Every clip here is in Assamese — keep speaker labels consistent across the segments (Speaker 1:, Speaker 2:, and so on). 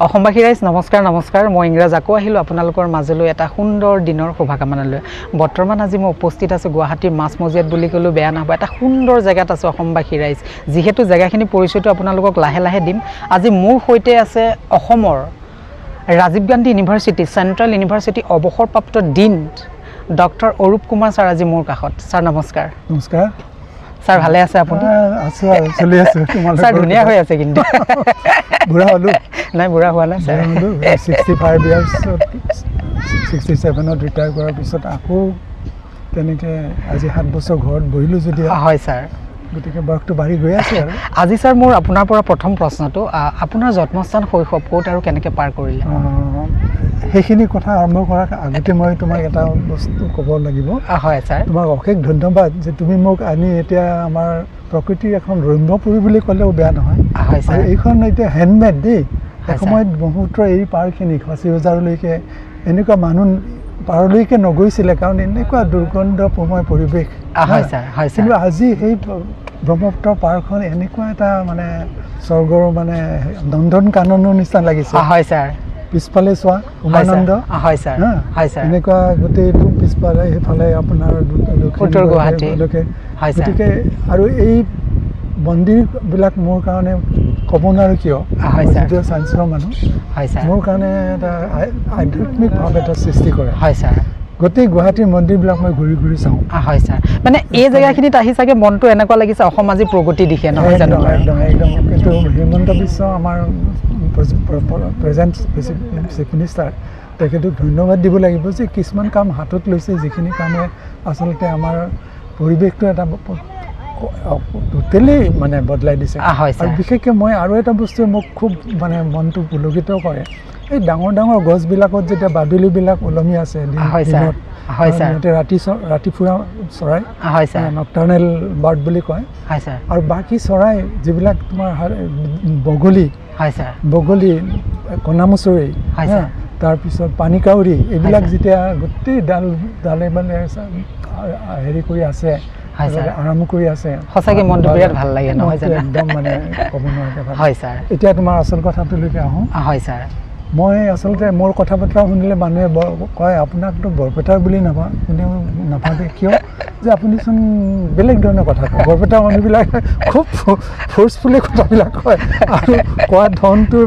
Speaker 1: অসমবাসী ৰাইজ নমস্কাৰ মই ইংৰাজ আকৌ আহিলোঁ আপোনালোকৰ মাজলৈ এটা সুন্দৰ দিনৰ শুভকামনা লৈ বৰ্তমান আজি মই উপস্থিত আছোঁ গুৱাহাটীৰ মাছমজিয়াত বুলি ক'লেও বেয়া নহ'ব এটা সুন্দৰ জেগাত আছোঁ অসমবাসী ৰাইজ যিহেতু জেগাখিনি পৰিচয়টো আপোনালোকক লাহে লাহে দিম আজি মোৰ সৈতে আছে অসমৰ Rajiv Gandhi university central university অৱসৰপ্ৰাপ্ত dean doctor Arup Kumar sir আজি মোৰ কাষত ছাৰ নমস্কাৰ ছাৰ ভালে আছে আপুনি
Speaker 2: আছো আৰু চলি আছো
Speaker 1: ছাৰ ধুনীয়া হৈ আছে কিন্তু
Speaker 2: বুঢ়া হলো
Speaker 1: নাই বুঢ়া হোৱা নাই ছাৰ
Speaker 2: 65 ইয়াৰ্ছ 67ত ৰিটায়াৰ কৰাৰ পিছত আকৌ তেনেকৈ আজি 7 বছৰ ঘৰত বহিলোঁ যদি
Speaker 1: হয় ছাৰ
Speaker 2: গতিকে বয়সটো বাঢ়ি গৈ আছে আৰু
Speaker 1: আজি ছাৰ মোৰ আপোনাৰ পৰা প্ৰথম প্ৰশ্নটো আপোনাৰ জন্মস্থান শৈশৱ ক'ত আৰু কেনেকৈ পাৰ কৰিলে
Speaker 2: সেইখিনি কথা আৰম্ভ কৰাৰ আগতে মই তোমাক এটা বস্তু ক'ব লাগিব
Speaker 1: হয় ছাৰ তোমাক
Speaker 2: অশেষ ধন্যবাদ যে তুমি মোক আনি এতিয়া আমাৰ প্ৰকৃতিৰ এখন ৰম্যপুৰী বুলি ক'লেও বেয়া নহয়
Speaker 1: হয় ছাৰ
Speaker 2: এইখন এতিয়া হেণ্ডমেড দেই এসময়ত ব্ৰহ্মপুত্ৰ এই পাৰখিনি ফাঁচী বজাৰলৈকে এনেকুৱা মানুহ পাৰলৈকে নগৈছিলে কাৰণ এনেকুৱা দুৰ্গন্ধময় পৰিৱেশ
Speaker 1: হয় ছাৰ হয় ছাৰ
Speaker 2: কিন্তু আজি সেই ব্ৰহ্মপুত্ৰ পাৰখন এনেকুৱা এটা মানে স্বৰ্গৰ মানে নন্দন কাননৰ নিচিনা লাগিছে
Speaker 1: হয় ছাৰ
Speaker 2: পিছফালে চোৱা উমানন্দ
Speaker 1: হয় ছাৰ হয় ছাৰ
Speaker 2: এনেকুৱা গোটেইটো পিছফালে সেইফালে আপোনাৰ
Speaker 1: উত্তৰ গুৱাহাটী
Speaker 2: গতিকে আৰু এই মন্দিৰবিলাক মোৰ কাৰণে ক'ব নোৱাৰোঁ কিয় যদিও চায়েন্সৰ মানুহ মোৰ কাৰণে এটা আধ্যাত্মিক ভাৱ এটা সৃষ্টি কৰে
Speaker 1: হয় ছাৰ
Speaker 2: গোটেই গুৱাহাটীৰ মন্দিৰবিলাক মই ঘূৰি ঘূৰি চাওঁ
Speaker 1: হয় ছাৰ মানে এই জেগাখিনিত আহি চাগে মনটো এনেকুৱা লাগিছে অসম আজি প্ৰগতি দিশে নহয় জানো
Speaker 2: একদম কিন্তু হিমন্ত বিশ্ব আমাৰ প্ৰেজেণ্ট চিফ মিনিষ্টাৰ তেখেতক ধন্যবাদ দিব লাগিব যে কিছুমান কাম হাতত লৈছে যিখিনি কামে আচলতে আমাৰ পৰিৱেশটো এটা টোটেলি মানে বদলাই দিছে আৰু বিশেষকৈ মই আৰু এটা বস্তুৱে মোক খুব মানে মনটো পুলকিত কৰে এই ডাঙৰ ডাঙৰ গছবিলাকত যেতিয়া বাদুলিবিলাক ওলমি আছে দিনত ৰাতি ফুৰা চৰাই নক্টাৰ্নেল বাৰ্ড বুলি কয় আৰু বাকী চৰাই যিবিলাক তোমাৰ বগলী কণামুচৰি তাৰপিছত পানীকাউৰী এইবিলাক যেতিয়া গোটেই ডালে মানে হেৰি কৰি আছে আৰাম কৰি আছে
Speaker 1: সঁচাকৈ মনটো বিৰাট ভাল লাগে নহয় জানো
Speaker 2: একদম মানে ক'ব নোৱাৰে
Speaker 1: হয় ছাৰ
Speaker 2: এতিয়া তোমাৰ আচল কথাটোলৈকে আহোঁ
Speaker 1: হয় ছাৰ
Speaker 2: মই আচলতে মোৰ কথা বতৰা শুনিলে মানুহে কয় আপোনাকতো বৰপেটাৰ বুলি কোনেও নাভাবে কিয় যে আপুনিচোন বেলেগ ধৰণৰ কথা কয় বৰপেটাৰ মানুহবিলাকে খুব ফ'ৰ্চফুলি কথাবিলাক কয় আৰু কোৱা ধৰণটো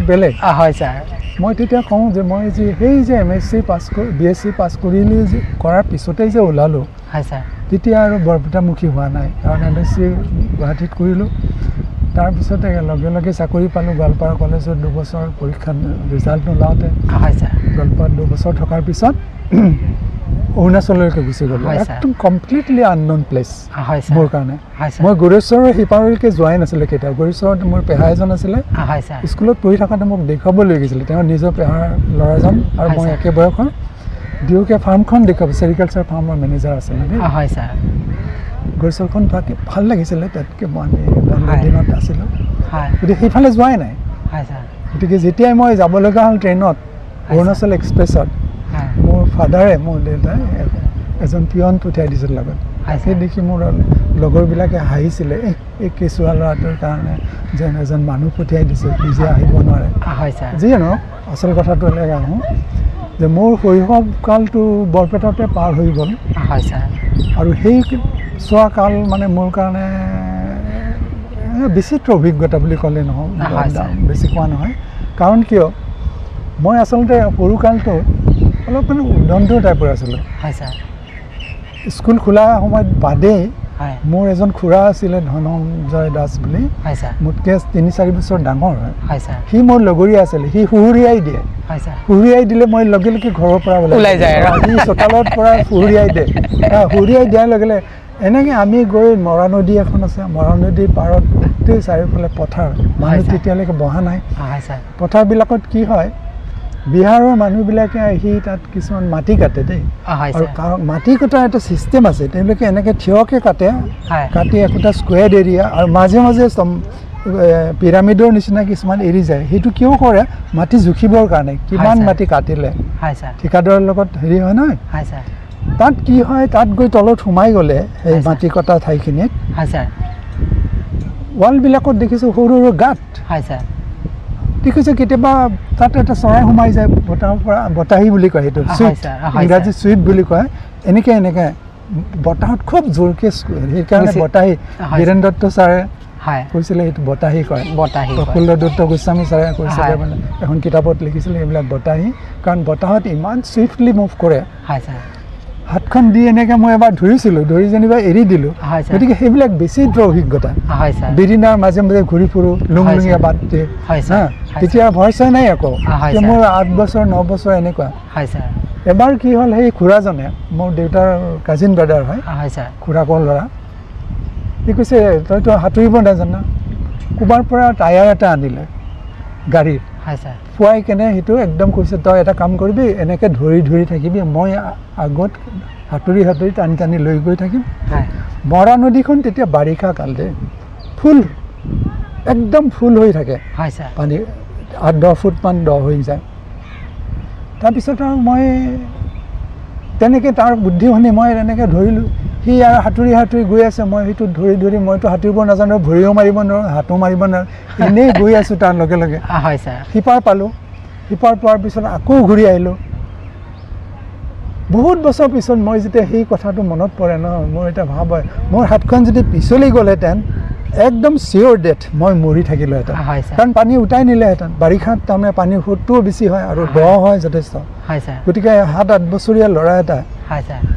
Speaker 2: বেলেগ
Speaker 1: হয় ছাৰ
Speaker 2: মই তেতিয়া কওঁ যে মই সেই যে MSc পাছ কৰি BSc পাছ কৰিলোঁ যে কৰাৰ পিছতেই যে ওলালোঁ
Speaker 1: হয় ছাৰ
Speaker 2: তেতিয়া আৰু বৰপেটামুখী হোৱা নাই কাৰণ MSc গুৱাহাটীত কৰিলোঁ তাৰপিছতে লগে লগে চাকৰি পালোঁ গোৱালপাৰা কলেজত 2 বছৰ পৰীক্ষাত ৰিজাল্ট নোলাওঁতে গোৱালপাৰাত 2 বছৰ থকাৰ পিছত অৰুণাচললৈকে গুচি গ'লোঁ একদম কমপ্লিটলি আনন'ন প্লেচ মোৰ কাৰণে মই গৌৰেশ্বৰৰ সিপাৰলৈকে যোৱাই নাছিলোঁ কেতিয়াও গৌৰেশ্বৰত মোৰ পেহা এজন আছিলে স্কুলত পঢ়ি থাকোঁতে মোক দেখুৱাব লৈ গৈছিলে তেওঁ নিজৰ পেহাৰ ল'ৰাজন আৰু মই একে বয়সৰ দুয়োকে ফাৰ্মখন দেখুৱাব চেৰিকালচাৰ ফাৰ্মৰ মেনেজাৰ আছিলে দেই গৌৰেশ্বৰখন ভাল লাগিছিলে তাতকৈ মই বন্ধ দিনত আছিলোঁ গতিকে সেইফালে যোৱাই নাই গতিকে যেতিয়াই মই যাব লগা হ'ল ট্ৰেইনত অৰুণাচল এক্সপ্ৰেছত মোৰ ফাদাৰে মোৰ দেউতাই এজন পিয়ন পঠিয়াই দিছিল লগত সেই দেখি মোৰ লগৰবিলাকে হাঁহিছিলে এই কেঁচুৱা ল'ৰাটোৰ কাৰণে যেন এজন মানুহ পঠিয়াই দিছে নিজে আহিব নোৱাৰে যিয়ে নহওক আচল কথাটোলৈকে আহোঁ যে মোৰ শৈশৱকালটো বৰপেটাতে পাৰ হৈ গ'ল আৰু সেই চোৱা কাল মানে মোৰ কাৰণে বিচিত্ৰ অভিজ্ঞতা বুলি ক'লে নহয় বেছি কোৱা নহয় কাৰণ কিয় মই আচলতে সৰুকালটো অলপ মানে উদণ্ড টাইপৰ আছিলোঁ স্কুল খোলা সময়ত বাদেই মোৰ এজন খুৰা আছিলে ধনঞ্জয় দাস বুলি মোতকৈ 3-4 বছৰ ডাঙৰ হয় সি মোৰ লগৰীয়া আছিলে সি সুহুৰিয়াই দিলে মই লগে লগে ঘৰৰ পৰা ওলাই যায় সি চোতালৰ পৰা সুহুৰিয়াই দিয়াৰ লগে লগে এনেকৈ আমি গৈ মৰা নদী এখন আছে মৰা নদীৰ পাৰত গোটেই চাৰিওফালে পথাৰ মানুহ তেতিয়ালৈকে বহা নাই পথাৰবিলাকত কি হয় বিহাৰৰ মানুহবিলাকে আহি তাত কিছুমান মাটি কাটে দেই আৰু মাটি কটাৰ এটা ছিষ্টেম আছে তেওঁলোকে এনেকৈ থিয়কৈ কাটি একোটা স্কুৱেৰ এৰিয়া আৰু মাজে মাজে পিৰামিডৰ নিচিনা কিছুমান এৰি যায় সেইটো কিয় কৰে মাটি জুখিবৰ কাৰণে কিমান মাটি কাটিলে ঠিকাদাৰৰ লগত হেৰি হয় নহয় তাত কি হয় তাত গৈ তলত সোমাই গ'লে এই মাটি কটা ঠাইখিনিত ৱালবিলাকত দেখিছোঁ সৰু সৰু গাঁত দেখিছে কেতিয়াবা তাত এটা চৰাই সোমাই যায় বতাহৰ পৰা বতাহী বুলি কয় সেইটো ইংৰাজী চুইট বুলি কয় এনেকৈ বতাহত খুব জোৰকৈ সেইকাৰণে বতাহী বীৰেন দত্ত ছাৰে কৈছিলে সেইটো বতাহী কয় প্ৰফুল্ল দত্ত গোস্বামী ছাৰে কৈছিলে মানে এখন কিতাপত লিখিছিলে এইবিলাক বতাহী কাৰণ বতাহত ইমান চুইফটলি মুভ কৰে হাতখন দি এনেকৈ মই এবাৰ ধৰিছিলোঁ ধৰি যেনিবা এৰি দিলোঁ গতিকে সেইবিলাক বেছি অভিজ্ঞতা বিৰিণাৰ মাজে মাজে ঘূৰি ফুৰোঁ লুংলুঙীয়া বাট দিয়ে তেতিয়া ভয় চয় নাই আকৌ মোৰ 8 বছৰ 9 বছৰ এনেকুৱা এবাৰ কি হ'ল সেই খুৰাজনে মোৰ দেউতাৰ কাজিন ব্ৰাদাৰ হয় খুৰাকৰ ল'ৰা সি কৈছে তইতো সাঁতুৰিব নাজানা ক'ৰবাৰ পৰা টায়াৰ এটা আনিলে গাড়ীৰ ফুৱাই কেনে সেইটো একদম কৈছে তই এটা কাম কৰিবি এনেকৈ ধৰি থাকিবি মই আগত সাঁতুৰি টানি লৈ গৈ থাকিম মৰা নদীখন তেতিয়া বাৰিষা কাল দে ফুল একদম ফুল হৈ থাকে পানী 8-10 ফুটমান দ হৈ যায় তাৰপিছত আৰু মই তেনেকৈ তাৰ বুদ্ধি শুনি মই এনেকৈ ধৰিলোঁ সি আৰু সাঁতুৰি গৈ আছে মই সেইটো ধৰি মইতো সাঁতুৰিব নাজানো ভৰিও মাৰিব নোৱাৰোঁ হাতো মাৰিব নোৱাৰোঁ এনেই গৈ আছোঁ তাৰ লগে লগে সিপাৰ পালোঁ সিপাৰ পোৱাৰ পিছত আকৌ ঘূৰি আহিলোঁ বহুত বছৰ পিছত মই যেতিয়া সেই কথাটো মনত পৰে ন মোৰ এতিয়া ভাব হয় মোৰ হাতখন যদি পিছলি গ'লহেঁতেন একদম চিয়'ৰ ডেথ মই মৰি থাকিলোহেঁতেন কাৰণ পানী উটাই নিলেহেঁতেন বাৰিষাত তাৰমানে পানীৰ সোঁতটোও বেছি হয় আৰু দ হয় যথেষ্ট গতিকে 7-8 বছৰীয়া ল'ৰা এটা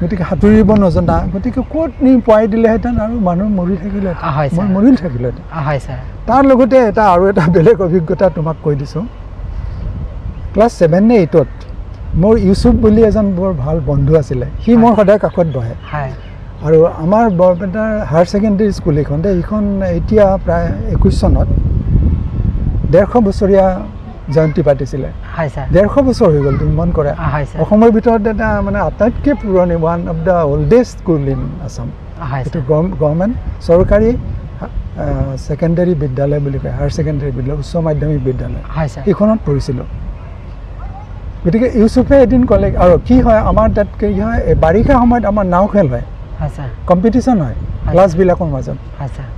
Speaker 2: গতিকে সাঁতুৰিব নজনা গতিকে ক'ত নি পুৱাই দিলেহেঁতেন আৰু মানুহ মৰি থাকিলেহেঁতেন মই মৰি থাকিলোহেঁতেন তাৰ লগতে আৰু এটা বেলেগ অভিজ্ঞতা তোমাক কৈ দিছোঁ ক্লাছ 7 নে 8ত মোৰ ইউচুফ বুলি এজন বৰ ভাল বন্ধু আছিলে সি মোৰ সদায় কাষত বহে আৰু আমাৰ বৰপেটাৰ হায়াৰ ছেকেণ্ডেৰী স্কুল এইখন এইখন এতিয়া প্ৰায় 21 চনত 150 বছৰীয়া জয়ন্তী পাতিছিলে 150 বছৰ হৈ গ'ল তুমি মন কৰা অসমৰ ভিতৰত এটা মানে আটাইতকৈ পুৰণি one of the oldest school in Assam এইটো গভৰ্ণমেণ্ট চৰকাৰী ছেকেণ্ডেৰী বিদ্যালয় বুলি কয় হায়াৰ ছেকেণ্ডেৰী বিদ্যালয় উচ্চ মাধ্যমিক বিদ্যালয় সেইখনত পঢ়িছিলোঁ গতিকে ইউচুফে এদিন ক'লে আৰু কি হয় আমাৰ তাত কি হয় বাৰিষা সময়ত আমাৰ নাও খেল হয় কম্পিটিশ্যন হয় ক্লাছবিলাকৰ মাজত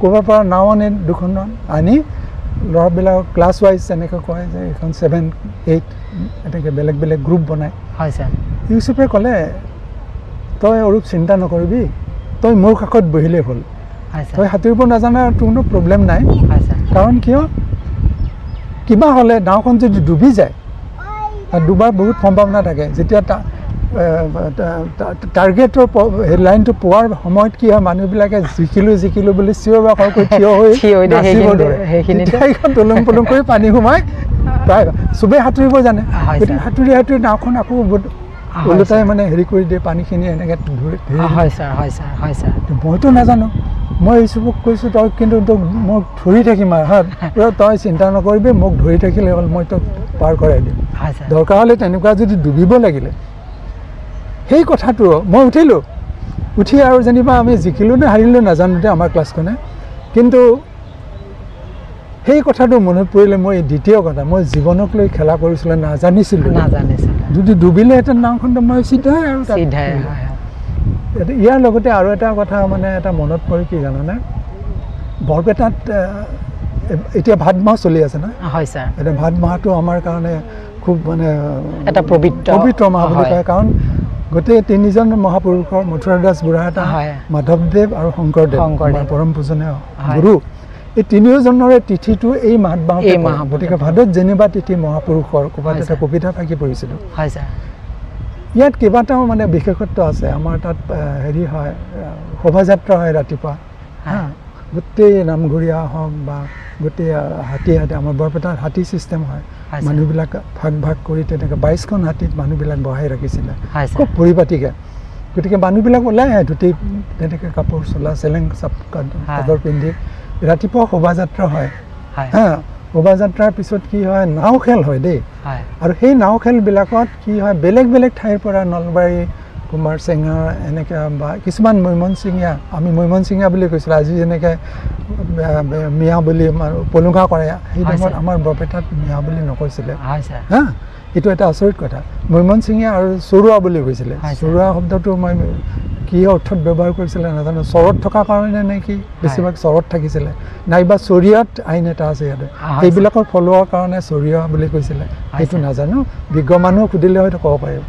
Speaker 2: ক'ৰবাৰ পৰা নাও আনি দুখনমান আনি ল'ৰাবিলাকক ক্লাছ ৱাইজ এনেকৈ কয় যে এইখন 7, 8 এনেকৈ বেলেগ গ্ৰুপ বনায় ইউচুফে ক'লে তই অৰূপ চিন্তা নকৰিবি তই মোৰ কাষত বহিলেই হ'ল তই সাঁতুৰিব নাজানা তোৰ কোনো প্ৰব্লেম নাই কাৰণ কিয় কিবা হ'লে নাওখন যদি ডুবি যায় ডুবাৰ বহুত সম্ভাৱনা থাকে যেতিয়া টাৰ্গেটৰ হেডলাইনটো পোৱাৰ সময়ত কি হয় মানুহবিলাকে জিকিলোঁ বুলি চিঞৰ বাখৰকৈ থিয় হৈ নাচিব ধৰে তেতিয়া এইখন টলুং পলুং কৰি পানী সোমাই প্ৰায় চবেই সাঁতুৰিব জানে গতিকে সাঁতুৰি নাওখন আকৌ ওলোটাই মানে হেৰি কৰি দিয়ে পানীখিনি এনেকৈ ধৰি মইতো নাজানো মই ইউচুফক কৈছোঁ তই কিন্তু তোক মোক ধৰি থাকিম আৰু তই চিন্তা নকৰিবি মোক ধৰি থাকিলে হ'ল মই তোক পাৰ কৰাই দিম দৰকাৰ হ'লে তেনেকুৱা যদি ডুবিব লাগিলে সেই কথাটো মই উঠি আৰু যেনিবা আমি জিকিলোঁ নে হাৰিলোঁ নাজানোতে আমাৰ ক্লাছখনে কিন্তু সেই কথাটো মনত পৰিলে মই দ্বিতীয় কথা মই জীৱনক লৈ খেলা কৰিছিলোঁ নাজানিছিলোঁ যদি ডুবিলেহেঁতেন নাওখনটো মই চিধাই আৰু ইয়াৰ লগতে আৰু এটা কথা মানে এটা মনত পৰি কি জানানে বৰপেটাত এতিয়া ভাদ মাহ চলি আছে না এতিয়া ভাদ মাহটো আমাৰ কাৰণে খুব মানে এটা পবিত্ৰ মাহ বুলি কয় কাৰণ গোটেই 3জন মহাপুৰুষৰ মথুৰাদাস বুঢ়াগোহাঁই মাধৱদেৱ আৰু শংকৰদেৱ পৰম পূজনীয় গুৰু এই 3জনৰে তিথিটো এই মাহ গতিকে ভাদত যেনিবা তিথি মহাপুৰুষৰ ক'ৰবাত এটা কবিতা ফাঁকি পৰিছিলোঁ ইয়াত কেইবাটাও মানে বিশেষত্ব আছে আমাৰ তাত হেৰি হয় শোভাযাত্ৰা হয় ৰাতিপুৱা গোটেই নামঘৰীয়া হওক বা গোটেই হাতী আমাৰ বৰপেটাত হাতী ছিষ্টেম হয় মানুহবিলাক ভাগ কৰি তেনেকৈ 22খন হাতীত মানুহবিলাক বহাই ৰাখিছিলে খুব পৰিপাটিকৈ গতিকে মানুহবিলাক ওলাই আহে ধুতি তেনেকৈ কাপোৰ চোলা চেলেং চাদৰ পিন্ধি ৰাতিপুৱা শোভাযাত্ৰা হয় শোভাযাত্ৰাৰ পিছত কি হয় নাও খেল হয় দেই আৰু সেই নাও খেলবিলাকত কি হয় বেলেগ ঠাইৰ পৰা নলবাৰী কুমাৰচেঙা এনেকৈ বা কিছুমান মৈমনচিঙীয়া আমি মৈমনচিঙীয়া বুলি কৈছিলোঁ আজি যেনেকৈ মিয়া বুলি পলুঙা কৰে সেই টাইমত আমাৰ বৰপেটাত মিয়া বুলি নকৈছিলে এইটো এটা আচৰিত কথা মৈমনচিঙীয়া আৰু চৰুৱা বুলি কৈছিলে চৰুৱা শব্দটো মই কি অৰ্থত ব্যৱহাৰ কৰিছিলে নাজানো চৰত থকাৰ কাৰণে নে কি বেছিভাগ চৰত থাকিছিলে নাইবা চৰিয়াত আইন এটা আছে ইয়াতে সেইবিলাকৰ ফলোৱাৰ কাৰণে চৰিয়া বুলি কৈছিলে সেইটো নাজানো বিজ্ঞ মানুহ সুধিলে হয়তো ক'ব পাৰিব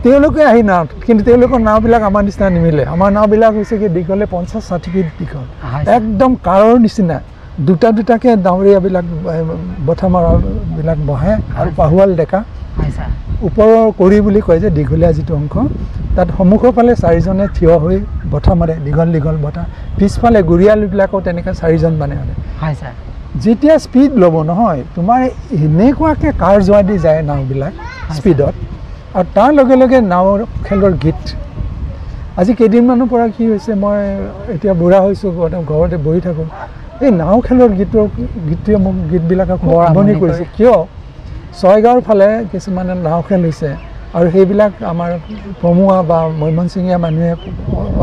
Speaker 2: তেওঁলোকে আহি নাও কিন্তু তেওঁলোকৰ নাওবিলাক আমাৰ নিচিনা নিমিলে আমাৰ নাওবিলাক হৈছে কি দীঘলে 50-60 ফিট দীঘল একদম কাৰৰ নিচিনা দুটা দুটাকৈ ডাৱৰীয়াবিলাক বঠা মৰাবিলাক বহে আৰু পাহুৱাল ডেকা ওপৰৰ কৰি বুলি কয় যে দীঘলীয়া যিটো অংশ তাত সন্মুখৰ ফালে 4জনে থিয় হৈ বঠা মাৰে দীঘল দীঘল বঠা পিছফালে গুৰিয়ালবিলাকো তেনেকৈ 4জন মানে যেতিয়া স্পীড ল'ব নহয় তোমাৰ এনেকুৱাকৈ কাৰ যোৱা দি যায় নাওবিলাক স্পীডত আৰু তাৰ লগে লগে নাৱৰ খেলৰ গীত আজি কেইদিনমানৰ পৰা কি হৈছে মই এতিয়া বুঢ়া হৈছোঁ ঘৰতে বহি থাকোঁ এই নাও খেলৰ গীতটোৱে মোক গীতবিলাক আকৌ আমনি কৰিছে কিয় ছয়গাঁৱৰ ফালে কিছুমানে নাও খেল হৈছে আৰু সেইবিলাক আমাৰ প্ৰমুৱা বা মৈমনসিঙীয়া মানুহে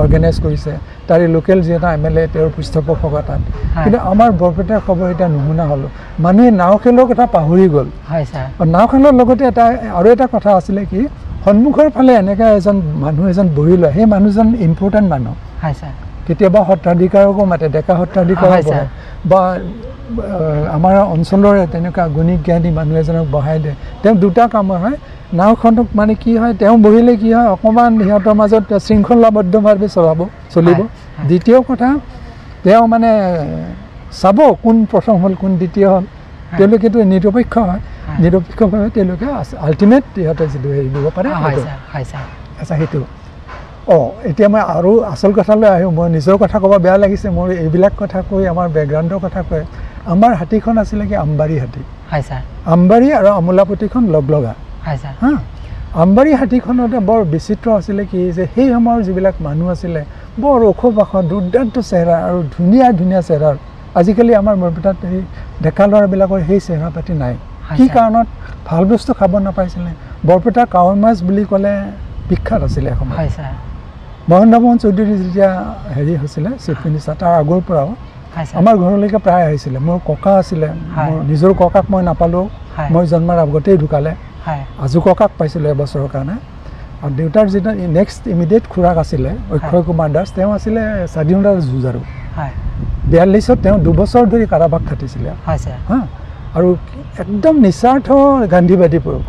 Speaker 2: অৰ্গেনাইজ কৰিছে তাৰে লোকেল যিহেতু MLA তেওঁৰ পৃষ্ঠপোষকতাত কিন্তু আমাৰ বৰপেটাৰ খবৰ এতিয়া নুশুনা হ'লোঁ মানুহে নাও খেলৰ কথা পাহৰি গ'ল নাও খেলৰ লগতে আৰু এটা কথা আছিলে কি সন্মুখৰ ফালে এনেকৈ মানুহ এজন বহি লয় সেই মানুহজন ইম্পৰ্টেণ্ট মানুহ কেতিয়াবা সত্ৰাধিকাৰকো মাতে ডেকা সত্ৰাধিকাৰক বহে বা আমাৰ অঞ্চলৰে তেনেকুৱা গুণী জ্ঞানী মানুহ এজনক বহাই দিয়ে তেওঁ দুটা কাম হয় নাওখনক মানে কি হয় তেওঁ বহিলে কি হয় অকণমান সিহঁতৰ মাজত শৃংখলাবদ্ধভাৱে চলিব দ্বিতীয় কথা তেওঁ মানে চাব কোন প্ৰথম হ'ল কোন দ্বিতীয় হ'ল তেওঁলোকেতো নিৰপেক্ষ হয় নিৰপেক্ষভাৱে তেওঁলোকে আল্টিমেট সিহঁতে যিটো হেৰি দিব পাৰে আচ্ছা সেইটো এতিয়া মই আৰু আচল কথালৈ আহোঁ মই নিজৰ কথা ক'ব বেয়া লাগিছে মোৰ এইবিলাক কথা কৈ আমাৰ বেকগ্ৰাউণ্ডৰ কথা কৈ আমাৰ হাতীখন আছিলে কি আমবাৰী হাতী আমবাৰী আৰু আমোলাপতিখন লগা আমবাৰী হাতীখনতে বৰ বিচিত্ৰ আছিলে কি যে সেই সময়ৰ যিবিলাক মানুহ আছিলে বৰ ওখ বাখ দুৰ্দান্ত চেহেৰা আৰু ধুনীয়া ধুনীয়া চেহেৰাৰ আজিকালি আমাৰ বৰপেটাত সেই ডেকা ল'ৰাবিলাকৰ সেই চেহেৰা পাতি নাই কি কাৰণত ভাল বস্তু খাব নাপাইছিলে বৰপেটাৰ কাৱৈ মাছ বুলি ক'লে বিখ্যাত আছিলে এসময়ত মহেন্দ্ৰ মোহন চৌধুৰী যেতিয়া হেৰি হৈছিলে চিফ মিনিষ্টাৰ তাৰ আগৰ পৰাও আমাৰ ঘৰলৈকে প্ৰায় আহিছিলে মোৰ ককা আছিলে মোৰ নিজৰ ককাক মই নাপালোঁ মই জন্মৰ আগতেই ঢুকালে আজু ককাক পাইছিলোঁ এবছৰৰ কাৰণে আৰু দেউতাৰ যিটো নেক্সট ইমিডিয়েট খুৰাক আছিলে অক্ষয় কুমাৰ দাস তেওঁ আছিলে স্বাধীনতাৰ যুঁজাৰু 42ত তেওঁ 2 বছৰ ধৰি কাৰাবাস খাটিছিলে আৰু একদম নিস্বাৰ্থ গান্ধীবাদী পুৰুষ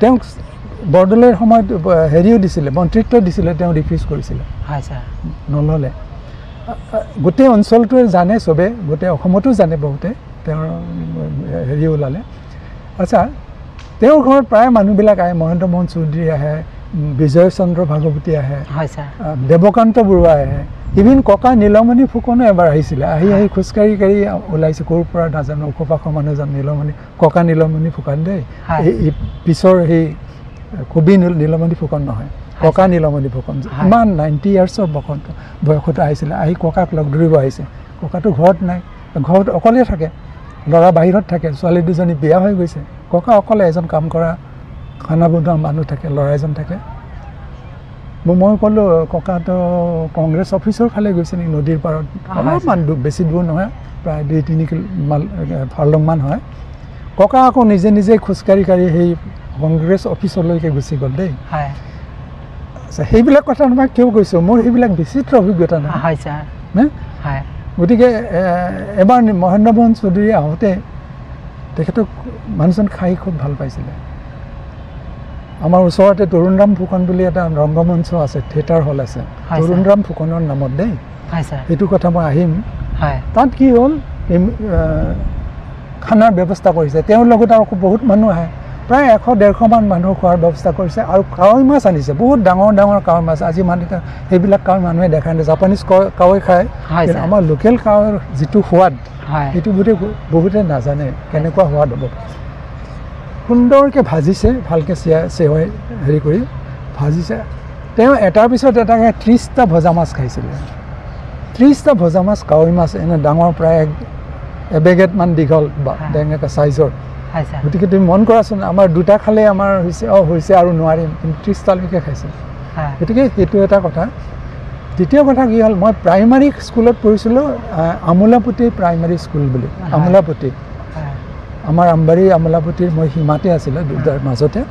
Speaker 2: তেওঁক বৰদলৈৰ সময়ত হেৰিও দিছিলে মন্ত্ৰিত্ব দিছিলে তেওঁ ৰিফিউজ কৰিছিলে নল'লে গোটেই অঞ্চলটোৱে জানে চবে গোটেই অসমতো জানে বহুতে তেওঁৰ হেৰি ওলালে আচ্ছা তেওঁৰ ঘৰত প্ৰায় মানুহবিলাক আহে মহেন্দ্ৰ মোহন চৌধুৰী আহে বিজয় চন্দ্ৰ ভাগৱতী আহে দেৱকান্ত বৰুৱা আহে ইভিন ককা নীলমণি ফুকনো এবাৰ আহিছিলে আহি খোজকাঢ়ি ওলাইছে ক'ৰ পৰা নাজানো ওখ পাখ মানুহজন নীলমণি ককা নীলমণি ফুকন দেই এই পিছৰ সেই কবি নীলমণি ফুকন নহয় ককা নীলমণি ফুকন ইমান 90 ইয়াৰ্ছৰ বয়সতে আহিছিলে আহি ককাক লগ ধৰিব আহিছে ককাটো ঘৰত নাই ঘৰত অকলে থাকে ল'ৰা বাহিৰত থাকে ছোৱালী দুজনী বিয়া হৈ গৈছে ককা অকলে এজন কাম কৰা খানা বনোৱা মানুহ থাকে ল'ৰা এজন থাকে মই ক'লোঁ ককাটো কংগ্ৰেছ অফিচৰ ফালে গৈছে নেকি নদীৰ পাৰত অলপমান বেছি দূৰ নহয় প্ৰায় 2-3 ফাৰ্লংমান হয় ককা আকৌ নিজে নিজে খোজকাঢ়ি সেই কংগ্ৰেছ অফিচলৈকে গুচি গ'ল দেই আচ্ছা সেইবিলাক কথা তোমাক কিয় কৈছোঁ মোৰ সেইবিলাক বিচিত্ৰ অভিজ্ঞতা নহয় গতিকে এবাৰ মহেন্দ্ৰ মোহন চৌধুৰী আহোঁতে তেখেতক মানুহজন খাই খুব ভাল পাইছিলে আমাৰ ওচৰতে তৰুণৰাম ফুকন বুলি এটা ৰংগমঞ্চ আছে থিয়েটাৰ হল আছে তৰুণৰাম ফুকনৰ নামত দেই এইটো কথা মই আহিম তাত কি হ'ল খানাৰ ব্যৱস্থা কৰিছে তেওঁৰ লগত আৰু বহুত মানুহ আহে প্ৰায় 100-150 মান মানুহ খোৱাৰ ব্যৱস্থা কৰিছে আৰু কাৱৈ মাছ আনিছে বহুত ডাঙৰ ডাঙৰ কাৱৈ মাছ আজি মানুহে সেইবিলাক কাৱৈ মানুহে দেখাই নাই জাপানিজ কাৱৈ খায় আমাৰ লোকেল কাৱৈৰ যিটো সোৱাদ সেইটো বহুতে নাজানে কেনেকুৱা সোৱাদ হ'ব সুন্দৰকৈ ভাজিছে ভালকৈ চেৱাই হেৰি কৰি ভাজিছে তেওঁ এটাৰ পিছত এটাকৈ 30টা ভজা মাছ খাইছিলে 30টা ভজা মাছ কাৱৈ মাছ এনে ডাঙৰ প্ৰায় এবেগেটমান দীঘল বা তেনেকৈ চাইজৰ গতিকে তুমি মন কৰাচোন আমাৰ দুটা খালে আমাৰ হৈছে আৰু নোৱাৰিম কিন্তু 30টালৈকে খাইছে গতিকে সেইটো এটা কথা দ্বিতীয় কথা কি হ'ল মই প্ৰাইমাৰী স্কুলত পঢ়িছিলোঁ আমোলাপতি প্ৰাইমাৰী স্কুল বুলি আমোলাপতি আমাৰ আমবাৰী আমোলাপতিৰ মই সীমাতে আছিলে দুটাৰ মাজতে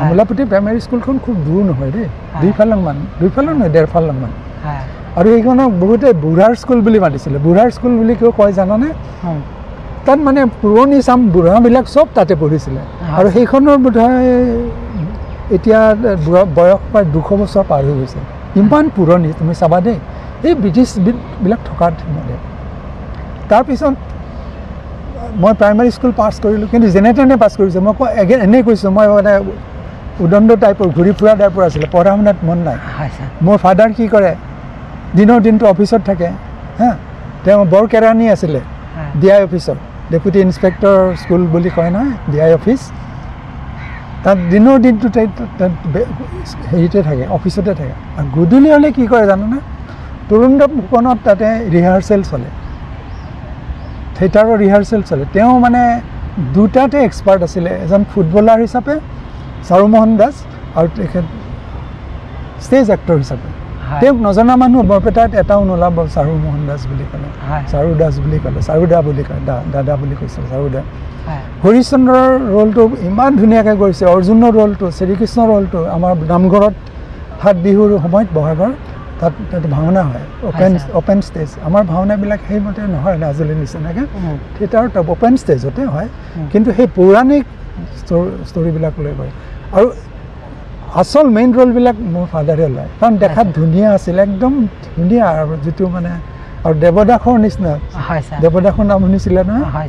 Speaker 2: আমোলাপতি প্ৰাইমেৰী স্কুলখন খুব দূৰ নহয় দেই, দুইফালংমান নহয় 1.5 ফালংমান। আৰু এইখনক বহুতে বুঢ়াৰ স্কুল বুলি মাতিছিলে। বুঢ়াৰ স্কুল বুলি কিয় কয় জানানে? তাত মানে পুৰণি চাম বুঢ়াবিলাক চব তাতে পঢ়িছিলে। আৰু সেইখনৰ বোধহয় এতিয়া বয়স প্ৰায় 200 বছৰ পাৰ হৈ গৈছে, ইমান পুৰণি তুমি চাবা দেই, এই ব্ৰিটিছবিলাক থকাৰ সময়তে। তাৰপিছত মই প্ৰাইমেৰী স্কুল পাছ কৰিলোঁ, কিন্তু যেনে তেনে পাছ কৰিছোঁ। মই এনেই কৈছোঁ, মই মানে উদণ্ড টাইপৰ ঘূৰি ফুৰা টাইপৰ আছিলে, পঢ়া শুনাত মন নাই। মোৰ ফাদাৰ কি কৰে, দিনৰ দিনটো অফিচত থাকে হা। তেওঁ বৰ কেৰাণী আছিলে DI অফিচত, ডেপুটি ইন্সপেক্টৰ স্কুল বুলি কয় নহয় DI অফিচ। তাত দিনৰ দিনটো হেৰিতে থাকে, অফিচতে থাকে। আৰু গধূলি হ'লে কি কৰে জানোনে, তৰুণদেৱ ফুকনত তাতে ৰিহাৰ্চেল চলে, থিয়েটাৰৰ ৰিহাৰ্চেল চলে। তেওঁ মানে দুটাতে এক্সপাৰ্ট আছিলে, এজন ফুটবলাৰ হিচাপে চাৰুমোহন দাস, আৰু তেখেত ষ্টেজ এক্টৰ হিচাপে। তেওঁক নজনা মানুহ বৰপেটাত এটাও নোলাব চাৰুমোহন দাস বুলি ক'লে, চাৰু দাস বুলি ক'লে, চাৰুদা বুলি কয়, দাদা বুলি কৈছে চাৰুদা। হৰিশ্চন্দ্ৰৰ ৰ'লটো ইমান ধুনীয়াকৈ কৰিছে, অৰ্জুনৰ ৰ'লটো, শ্ৰীকৃষ্ণৰ ৰ'লটো। আমাৰ নামঘৰত 7 বিহুৰ সময়ত বহাগৰ তাত ভাওনা হয়, অপেন ষ্টেজ। আমাৰ ভাওনাবিলাক সেইমতে নহয় মাজুলীৰ নিচিনাকৈ, থিয়েটাৰত অপেন ষ্টেজতে হয়, কিন্তু সেই পৌৰাণিক ষ্টৰিবিলাক লৈ কৰে। আৰু আচল মেইন ৰ'লবিলাক মোৰ ফাদাৰে লয়, কাৰণ দেখাত ধুনীয়া আছিল, একদম ধুনীয়া। আৰু যিটো মানে, আৰু দেৱদাসৰ নিচিনা, দেৱদাসৰ নাম শুনিছিলে নহয়,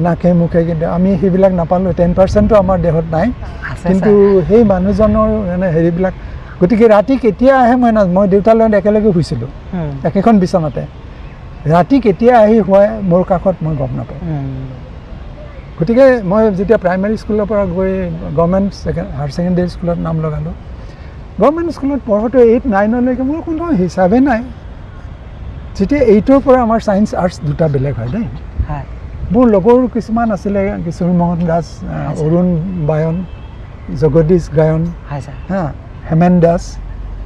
Speaker 2: নাকে মুখে, কিন্তু আমি সেইবিলাক নাপালোঁ। 10%ও আমাৰ দেহত নাই, কিন্তু সেই মানুহজনৰ মানে হেৰিবিলাক। গতিকে ৰাতি কেতিয়া আহে মই দেউতাৰ লগত একেলগে শুইছিলোঁ একেখন বিচনাতে। ৰাতি কেতিয়া আহি শুৱাই মোৰ কাষত মই গম নাপাওঁ। গতিকে মই যেতিয়া প্ৰাইমেৰী স্কুলৰ পৰা গৈ গভৰ্ণমেণ্ট হায়াৰ ছেকেণ্ডেৰী স্কুলত নাম লগালোঁ, গভৰ্ণমেণ্ট স্কুলত পঢ়োঁতে 8-9লৈকে মোৰ কোনো হিচাপে নাই। যেতিয়া 8ৰ পৰা আমাৰ ছায়েন্স আৰ্টছ দুটা বেলেগ হয় দেই। মোৰ লগৰ কিছুমান আছিলে, কিশোৰ মোহন দাস, অৰুণ বায়ন, জগদীশ গায়ন, হা, হেমেন দাস,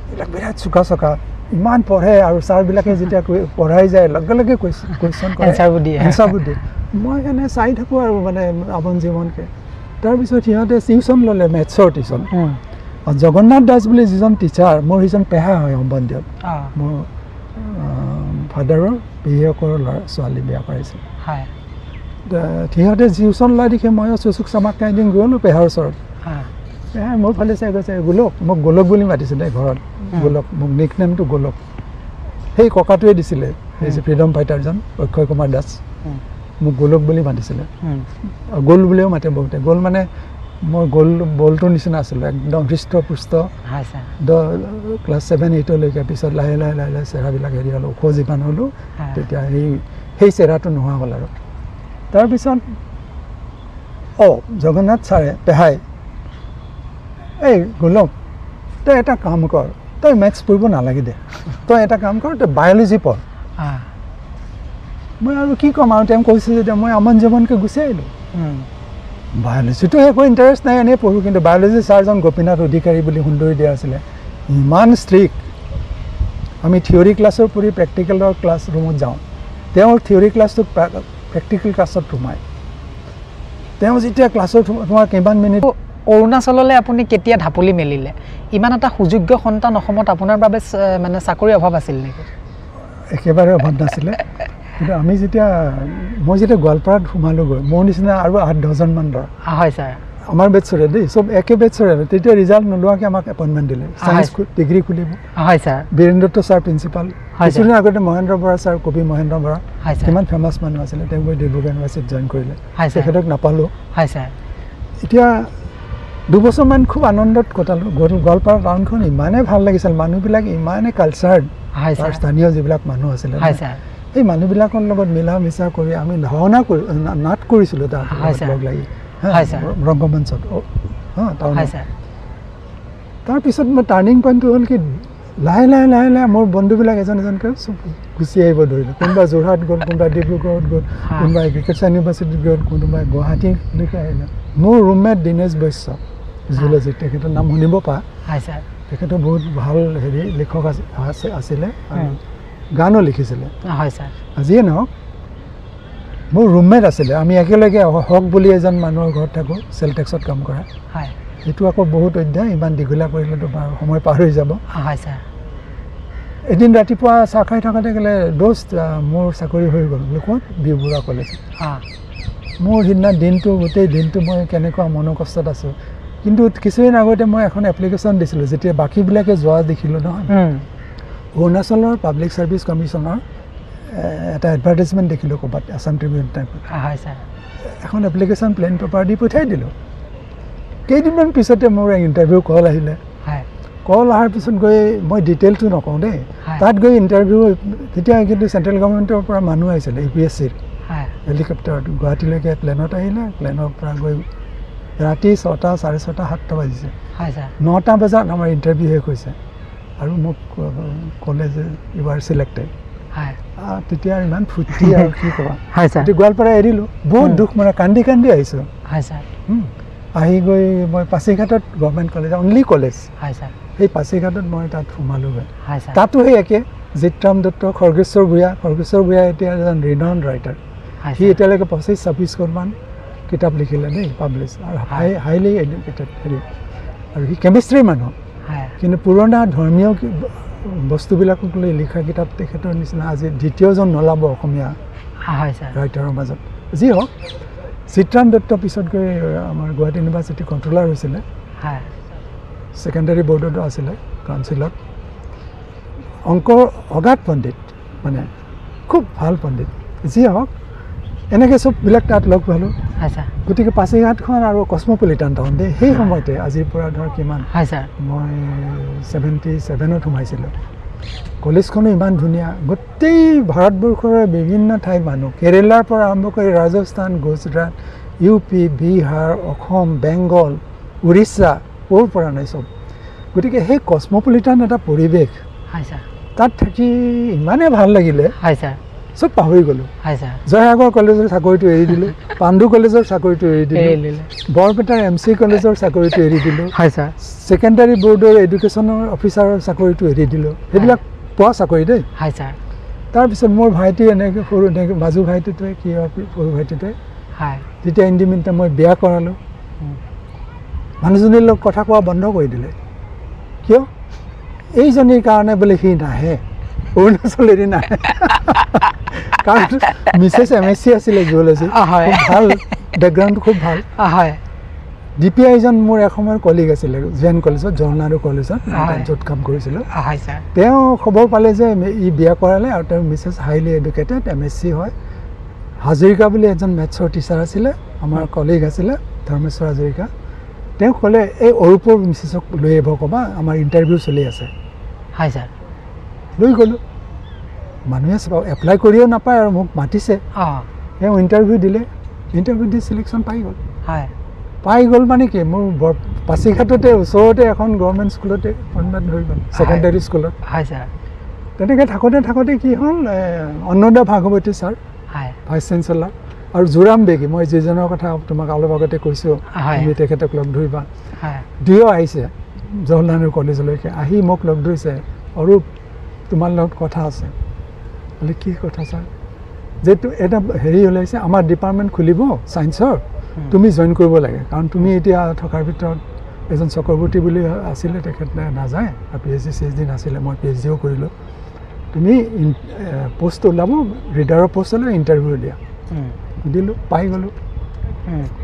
Speaker 2: এইবিলাক বিৰাট চোকা ইমান পঢ়ে। আৰু ছাৰবিলাকে যেতিয়া পঢ়াই যায় লগে লগে কুৱেশ্যন কৰে, এনচাৰবোৰ দিয়ে। মই এনে চাই থাকোঁ আৰু মানে আবন জীৱনকৈ। তাৰপিছত সিহঁতে টিউশ্যন ল'লে, মেথছৰ টিউশ্যন। জগন্নাথ দাস বুলি যিজন টিচাৰ, মোৰ সিজন পেহা হয় সম্বন্ধীয়, মোৰ ফাদাৰৰ পেহীয়েকৰ ছোৱালী বিয়া কৰাইছিল। সিহঁতে টিউশ্যন লোৱা দেখি মই চুচুক চামাক এদিন গ'লোঁ পেহাৰ ওচৰত। পেহাই মোৰ ফালে চাই গৈছে, গোলক, মোক গোলক বুলি মাতিছিলে ঘৰত, গোলক, মোক নিক নেমটো গোলক। সেই ককাটোৱে দিছিলে, এই যে ফ্ৰীডম ফাইটাৰজন অক্ষয় কুমাৰ দাস, মোক গোলক বুলি মাতিছিলে। গোল বুলিও মাতে বহুতে। গোল মানে মই বলটোৰ নিচিনা আছিলোঁ, একদম হৃষ্টপুষ্ট। ক্লাছ 7-8লৈকে। পিছত লাহে লাহে চেহেৰাবিলাক হেৰি হ'ল, ওখ যিমান হ'লোঁ, তেতিয়া সেই চেহেৰাটো নোহোৱা হ'ল। আৰু তাৰপিছত জগন্নাথ ছাৰে, পেহাই, এই গোলক, তই এটা কাম কৰ, তই মেথছ পঢ়িব নালাগে দে, তই এটা কাম কৰ, তই বায়'লজি পঢ়। মই আৰু কি ক'ম, আৰু তেওঁ কৈছে যেতিয়া মই আমন জীৱনকৈ গুচি আহিলোঁ। বায়'লজিটো একো ইণ্টাৰেষ্ট নাই, এনেই পঢ়োঁ। কিন্তু বায়'লজি ছাৰজন গোপীনাথ অধিকাৰী বুলি সুন্দৰী দিয়া আছিলে, ইমান ষ্ট্ৰিক্ট। আমি থিয়ৰী ক্লাছৰ পঢ়ি প্ৰেক্টিকেলৰ ক্লাছ ৰুমত যাওঁ, তেওঁৰ থিয়ৰী ক্লাছটোক প্ৰেক্টিকেল ক্লাছত সোমায়। তেওঁ যেতিয়া ক্লাছত তোমাৰ কিমান মিনিট।
Speaker 1: অৰুণাচললৈ আপুনি কেতিয়া ঢাপলি মেলিলে? ইমান এটা সুযোগ্য সন্তান অসমত আপোনাৰ বাবে মানে চাকৰিৰ অভাৱ আছিল নেকি?
Speaker 2: একেবাৰে অভাৱ নাছিলে। কিন্তু মই যেতিয়া গোৱালপাৰাত সোমালোগৈ, মোৰ নিচিনা আৰু 8-10মান ল'ৰা, হয় ছাৰ, আমাৰ বেটছৰে দেই, চব একে বেটছৰে। তেতিয়া ৰিজাল্ট নোলোৱাকৈ আমাক এপইণ্টমেণ্ট দিলে, ছায়েন্স ডিগ্ৰী খুলিব। হয় sir. Birendra Dutta sir principal. কিছুদিন আগতে মহেন্দ্ৰ বৰা ছাৰ, কবি মহেন্দ্ৰ বৰা, কিমান ফেমাছ মানুহ আছিলে, তেওঁ গৈ ডিব্ৰুগড় ইউনিভাৰ্চিটিত জইন কৰিলে। তেখেতক নাপালোঁ। হয় ছাৰ। এতিয়া 2 বছৰমান খুব আনন্দত কটালোঁ। গোৱালপাৰা টাউনখন ইমানেই ভাল লাগিছিল, মানুহবিলাক ইমানেই কালচাৰ্ড, স্থানীয় যিবিলাক মানুহ আছিলে, সেই মানুহবিলাকৰ লগত মিলা মিছা কৰি আমি ভাওনা নাট কৰিছিলোঁ তাত লগ লাগি ৰংগমঞ্চত টাউনত। তাৰপিছত মই টাৰ্ণিং পইণ্টটো হ'ল কি, লাহে লাহে মোৰ বন্ধুবিলাক এজন এজনকৈ চব গুচি আহিব ধৰিলে। কোনোবা যোৰহাট গ'ল, কোনোবা ডিব্ৰুগড়ত গ'ল, কোনোবা এগ্ৰিকালচাৰ ইউনিভাৰ্চিটিত গ'ল, কোনোবাই গুৱাহাটীলৈকে আহিলে। মোৰ ৰুমমেট দীনেশ বৈশ্য, জুলজি, তেখেতৰ নাম শুনিব পা। তেখেতো বহুত ভাল লেখক আছিলে, গানো লিখিছিলে। যিয়ে নহওক, মোৰ ৰুমমেট আছিলে। আমি একেলগে হক বুলি এজন মানুহৰ ঘৰত থাকোঁ, চেল টেক্সত কাম কৰা। এইটো আকৌ বহুত অধ্যায় ইমান দীঘলীয়া কৰিলেতো সময় পাৰ হৈ যাব
Speaker 1: হয় ছাৰ
Speaker 2: এদিন ৰাতিপুৱা চাহ খাই থাকোঁতে গ'লে দোস্ত মোৰ চাকৰি হৈ গ'ল বোলে ক'ত বিবৰুৱা কলেজ মোৰ সিদিনা দিনটো গোটেই দিনটো মই কেনেকুৱা মনৰ কষ্টত আছোঁ কিন্তু কিছুদিন আগতে মই এখন এপ্লিকেশ্যন দিছিলোঁ যেতিয়া বাকীবিলাকে যোৱা দেখিলোঁ নহয় অৰুণাচলৰ পাব্লিক ছাৰ্ভিচ কমিশ্যনৰ এটা এডভাৰটাইজমেণ্ট দেখিলোঁ ক'ৰবাত আছাম ট্ৰিবিউন টাইপত
Speaker 1: হয় ছাৰ এখন
Speaker 2: এপ্লিকেশ্যন প্লেন পেপাৰ দি পঠিয়াই দিলোঁ কেইদিনমান পিছতে মোৰ ইণ্টাৰভিউ কল আহিলে কল অহাৰ পিছত গৈ মই ডিটেইলটো নকওঁ দেই তাত গৈ ইণ্টাৰভিউ তেতিয়া কিন্তু চেণ্ট্ৰেল গভৰ্ণমেণ্টৰ পৰা মানুহ আহিছিলে UPSCৰ হেলিকপ্টাৰত গুৱাহাটীলৈকে প্লেনত আহিলে প্লেনৰ পৰা গৈ ৰাতি 6টা 6:30 7টা বাজিছে 9টা বজাত আমাৰ ইণ্টাৰভিউ শেষ হৈছে আৰু মোক ক'লে যে ইউ আৰ চিলেক্টেড তেতিয়া ইমান ফূৰ্তি আৰু কি ক'বা গোৱালপাৰা এৰিলোঁ বহুত দুখ মানে কান্দি কান্দি আহিছোঁ আহি গৈ মই পাছিঘাটত গভৰ্ণমেণ্ট কলেজ অনলি কলেজ সেই পাছিঘাটত মই তাত সোমালোগৈ তাতো সেই একে জিতৰাম দত্ত খৰ্গেশ্বৰ ভূঞা এতিয়া এজন ৰিনাউণ্ড ৰাইটাৰ সি এতিয়ালৈকে 25-26খনমান কিতাপ লিখিলে দেই পাব্লিছ আৰু হাইলি এডুকেটেড হেৰি আৰু সি কেমিষ্ট্ৰিৰ মানুহ কিন্তু পুৰণা ধৰ্মীয় বস্তুবিলাকক লৈ লিখা কিতাপ তেখেতৰ নিচিনা আজি দ্বিতীয়জন নোলাব অসমীয়া ৰাইটাৰৰ মাজত যি হওক চিত্ৰাম দত্ত পিছত গৈ আমাৰ গুৱাহাটী ইউনিভাৰ্চিটি কণ্ট্ৰলাৰ হৈছিলে ছেকেণ্ডাৰী বৰ্ডতো আছিলে কাউন্সিলত অংকৰ অগাধ পণ্ডিত মানে খুব ভাল পণ্ডিত যি হওক এনেকৈ চববিলাক তাত লগ পালোঁ গতিকে পাছিঘাটখন আৰু কসমপলিটান টাউন দেই সেই সময়তে আজিৰ পৰা ধৰ কিমান মই 77ত সোমাইছিলোঁ কলেজখনো ইমান ধুনীয়া গোটেই ভাৰতবৰ্ষৰ বিভিন্ন ঠাইৰ মানুহ কেৰেলাৰ পৰা আৰম্ভ কৰি ৰাজস্থান গুজৰাট UP বিহাৰ অসম বেংগল উৰিষ্যা ক'ৰ পৰা নাই চব গতিকে সেই কসমপলিটান এটা পৰিৱেশ তাত থাকি ইমানেই ভাল লাগিলে চব পাহৰি গ'লোঁ জয়সাগৰ কলেজৰ চাকৰিটো এৰি দিলোঁ পাণ্ডু কলেজৰ চাকৰিটো এৰি দিলোঁ বৰপেটাৰ MC কলেজৰ চাকৰিটো এৰি দিলোঁ ছেকেণ্ডাৰী বৰ্ডৰ এডুকেশ্যনৰ অফিচাৰৰ চাকৰিটো এৰি দিলোঁ সেইবিলাক পোৱা চাকৰি দেই তাৰপিছত মোৰ ভাইটি এনেকৈ সৰু এনেকৈ মাজু ভাইটিটোৱে কি সৰু ভাইটিটোৱে যেতিয়া ইণ্ডিমিনতে মই বিয়া কৰালোঁ মানুহজনীৰ লগত কথা কোৱা বন্ধ কৰি দিলে কিয় এইজনীৰ কাৰণে বোলে সি নাহে অৰুণাচল এৰি নাহে কাৰণ মিছেছ MSc আছিলে জুলজি ভাল বেকগ্ৰাউণ্ডটো খুব ভাল DPIজন মোৰ এসময়ৰ কলিগ আছিলে জেন কলেজত জৱাহৰলাল কলেজত য'ত কাম কৰিছিলোঁ তেওঁ খবৰ পালে যে ই বিয়া কৰালে আৰু তেওঁ মিছেছ হাইলি এডুকেটেড MSc হয় হাজৰিকা বুলি এজন মেথছৰ টিচাৰ আছিলে আমাৰ কলিগ আছিলে ধৰ্মেশ্বৰ হাজৰিকা তেওঁ ক'লে এই অৰূপৰ মিছেছক লৈ আহিব ক'বা আমাৰ ইণ্টাৰভিউ চলি আছে লৈ গ'লোঁ মানুহে এপ্লাই কৰিও নাপায় আৰু মোক মাতিছে তেওঁ ইণ্টাৰভিউ দিলে ইণ্টাৰভিউ দি চিলেকশ্যন পাই গ'ল মানে কি মোৰ পাছিঘাটতে ওচৰতে এখন গভৰ্ণমেণ্ট স্কুলতে এপইণ্টমেণ্ট হৈ গ'ল ছেকেণ্ডাৰী স্কুলত তেনেকৈ থাকোঁতে কি হ'ল অন্নদা ভাগৱতী ছাৰ ভাইচ চেঞ্চেলাৰ আৰু জোৰাম বেগী মই যিজনৰ কথা তোমাক অলপ আগতে কৈছোঁ তুমি তেখেতক লগ ধৰিবা দুয়ো আহিছে জৱাহৰলাল কলেজলৈকে আহি মোক লগ ধৰিছে অৰূপ তোমাৰ লগত কথা আছে বোলে কি কথা ছাৰ যেটো এটা হেৰি ওলাইছে আমাৰ ডিপাৰ্টমেণ্ট খুলিব ছায়েন্সৰ তুমি জইন কৰিব লাগে কাৰণ তুমি এতিয়া থকাৰ ভিতৰত এজন চক্ৰৱৰ্তী বুলি আছিলে তেখেত নাযায় আৰু PhD নাছিলে মই PhDও কৰিলোঁ তুমি পোষ্ট ওলাব ৰিডাৰৰ পোষ্ট হ'লে ইণ্টাৰভিউ দিয়া দিলোঁ পাই গ'লোঁ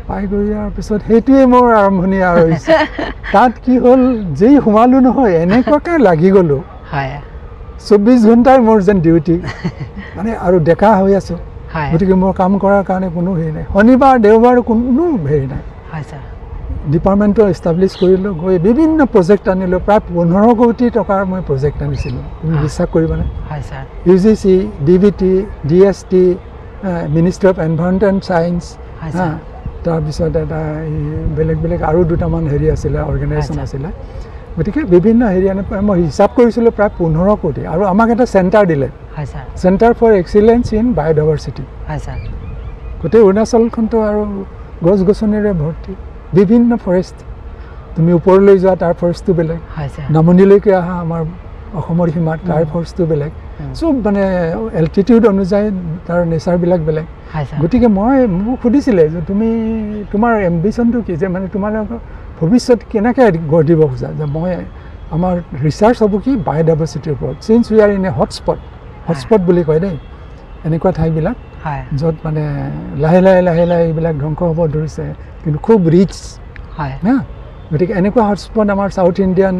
Speaker 2: পাই গৈ যোৱাৰ পিছত সেইটোৱে মোৰ আৰম্ভণি আৰু তাত কি হ'ল যেই সোমালোঁ নহয় এনেকুৱাকৈ লাগি গ'লোঁ 24 ঘণ্টাই মোৰ যেন ডিউটি মানে আৰু ডেকা হৈ আছোঁ গতিকে মোৰ কাম কৰাৰ কাৰণে কোনো হেৰি নাই শনিবাৰ দেওবাৰ কোনো হেৰি নাই ডিপাৰ্টমেণ্টটো এষ্টাব্লিছ কৰিলোঁ গৈ বিভিন্ন প্ৰজেক্ট আনিলোঁ প্ৰায় 15 কোটি টকাৰ মই প্ৰজেক্ট আনিছিলোঁ তুমি বিশ্বাস কৰিবানে UGC DBT DST ministry of environment and science তাৰপিছত এটা বেলেগ বেলেগ আৰু দুটামান হেৰি আছিলে অৰ্গেনাইজেশ্যন আছিলে গতিকে বিভিন্ন হেৰি আনি মই হিচাপ কৰিছিলোঁ প্ৰায় 15 কোটি আৰু আমাক এটা চেণ্টাৰ দিলে center for excellence in biodiversity গোটেই অৰুণাচলখনতো আৰু গছ গছনিৰে ভৰ্তি বিভিন্ন ফৰেষ্ট তুমি ওপৰলৈ যোৱা তাৰ ফৰেষ্টটো বেলেগ নামনিলৈকে আহা আমাৰ অসমৰ সীমাত তাৰ ফৰেষ্টটো বেলেগ চব মানে এল্টিটিউড অনুযায়ী তাৰ নেচাৰবিলাক বেলেগ গতিকে মোক সুধিছিলে যে তুমি তোমাৰ এম্বিশ্যনটো কি যে মানে তোমালোকৰ ভৱিষ্যত কেনেকৈ গঢ় দিব খোজা যে মই আমাৰ ৰিচাৰ্চ হ'ব কি বায়'ডাইভাৰ্চিটিৰ ওপৰত signs we are in a hotspot বুলি কয় দেই এনেকুৱা ঠাইবিলাক য'ত মানে লাহে লাহে এইবিলাক ধ্বংস হ'ব ধৰিছে কিন্তু খুব ৰিচ হা গতিকে এনেকুৱা হটস্পট আমাৰ চাউথ ইণ্ডিয়ান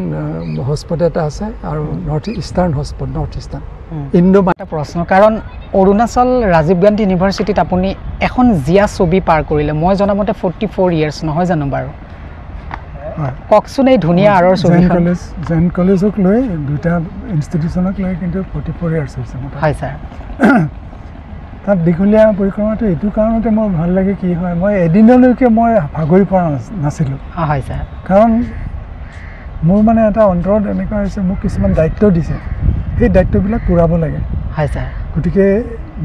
Speaker 2: হটস্পট এটা আছে আৰু নৰ্থ ইষ্টাৰ্ণ ইণ্ডো
Speaker 1: এটা প্ৰশ্ন কাৰণ অৰুণাচল ৰাজীৱ গান্ধী ইউনিভাৰ্চিটিত আপুনি এখন জিয়া ছবি পাৰ কৰিলে মই জনামতে 44 ইয়াৰ্ছ নহয় জানো বাৰু কওকচোন এই ধুনীয়া আৰৰ ছবিখন
Speaker 2: জেন কলেজক লৈ দুটা ইনষ্টিটিউচনক লৈ কিন্তু 44 ইয়াৰ্ছ হৈছে
Speaker 1: হয় ছাৰ
Speaker 2: তাত দীঘলীয়া পৰিক্ৰমাটো এইটো কাৰণতে মোৰ ভাল লাগে কি হয় মই এদিনলৈকে মই ভাগৰি পৰা নাছিলোঁ
Speaker 1: হয় ছাৰ
Speaker 2: কাৰণ মোৰ মানে এটা অন্তৰত এনেকুৱা হৈছে মোক কিছুমান দায়িত্ব দিছে সেই দায়িত্ববিলাক পূৰাব লাগে
Speaker 1: হয় ছাৰ
Speaker 2: গতিকে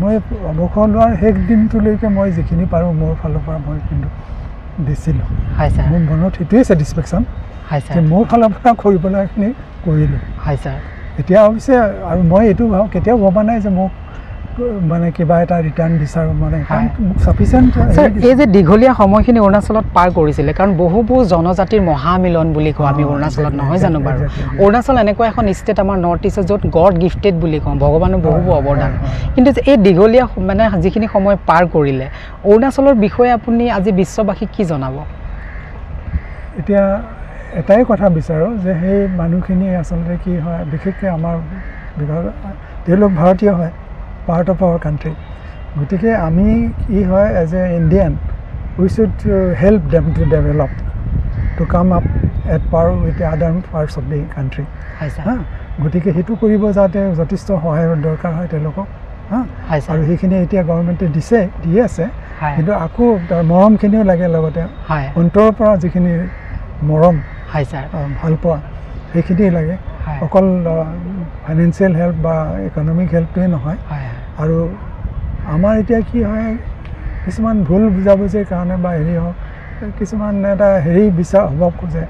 Speaker 2: মই অৱসৰ লোৱাৰ শেষ দিনটোলৈকে মই যিখিনি পাৰোঁ মোৰ ফালৰ পৰা মই কিন্তু দিছিলোঁ
Speaker 1: হয় ছাৰ
Speaker 2: মোৰ মনত সেইটোৱে ছেটিছফেকশ্যন
Speaker 1: হয় ছাৰ
Speaker 2: মোৰ ফালৰ পৰা কৰিবলগীয়াখিনি কৰিলোঁ
Speaker 1: হয় ছাৰ
Speaker 2: এতিয়া অৱশ্যে আৰু মই এইটো কেতিয়াও ভবা নাই যে মোক মানে কিবা এটা ৰিটাৰ্ণ বিচাৰোঁ মানে মোক চাফিচিয়েণ্ট
Speaker 1: এই যে দীঘলীয়া সময়খিনি অৰুণাচলত পাৰ কৰিছিলে কাৰণ বহুবোৰ জনজাতিৰ মহামিলন বুলি কওঁ আমি অৰুণাচলত নহয় জানো বাৰু অৰুণাচল এনেকুৱা এখন ষ্টেট আমাৰ নৰ্থ ইষ্টত য'ত গড গিফটেড বুলি কওঁ ভগৱানৰ বহুবোৰ অৱদান কিন্তু এই দীঘলীয়া মানে যিখিনি সময় পাৰ কৰিলে অৰুণাচলৰ বিষয়ে আপুনি আজি বিশ্ববাসীক কি জনাব
Speaker 2: এতিয়া এটাই কথা বিচাৰোঁ যে সেই মানুহখিনি আচলতে কি হয় বিশেষকৈ আমাৰ তেওঁলোক ভাৰতীয় হয় part of our country গতিকে আমি কি হয় as a Indian we should help them to develop to come up at par with other parts of the country গতিকে সেইটো কৰিব যাতে যথেষ্ট সহায়ৰ দৰকাৰ হয় তেওঁলোকক আৰু সেইখিনি এতিয়া গভৰ্ণমেণ্টে দি আছে কিন্তু আকৌ তাৰ মৰমখিনিও লাগে লগতে অন্তৰৰ পৰা যিখিনি মৰম ভাল পোৱা সেইখিনি লাগে অকল ফাইনেন্সিয়েল হেল্প বা ইকনমিক হেল্পটোৱে নহয় আৰু আমাৰ এতিয়া কি হয় কিছুমান ভুল বুজাবুজিৰ কাৰণে বা হেৰি হওক কিছুমান এটা হেৰি বিচাৰ হ'ব খোজে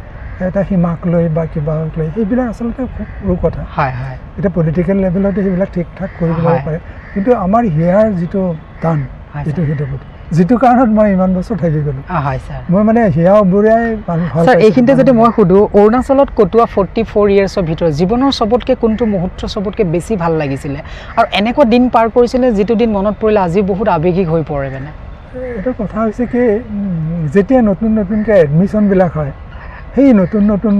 Speaker 2: এটা সীমাক লৈ বা কিবাক লৈ সেইবিলাক আচলতে খুব সৰু কথা এতিয়া পলিটিকেল লেভেলতে সেইবিলাক ঠিক ঠাক কৰিব পাৰে কিন্তু আমাৰ হিয়াৰ যিটো টান এইটো যিটো কাৰণত মই ইমান বছৰ থাকি গ'লোঁ মই মানে হিয়া বুঢ়াই
Speaker 1: এইখিনিতে যদি মই সুধোঁ অৰুণাচলত কটোৱা 44 ইয়াৰ্ছৰ ভিতৰত জীৱনৰ চবতকৈ কোনটো মুহূৰ্ত চবতকৈ বেছি ভাল লাগিছিলে আৰু এনেকুৱা দিন পাৰ কৰিছিলে যিটো দিন মনত পৰিলে আজি বহুত আৱেগিক হৈ পৰে মানে
Speaker 2: এইটো কথা হৈছে কি যেতিয়া নতুনকৈ এডমিশ্যনবিলাক হয় সেই নতুন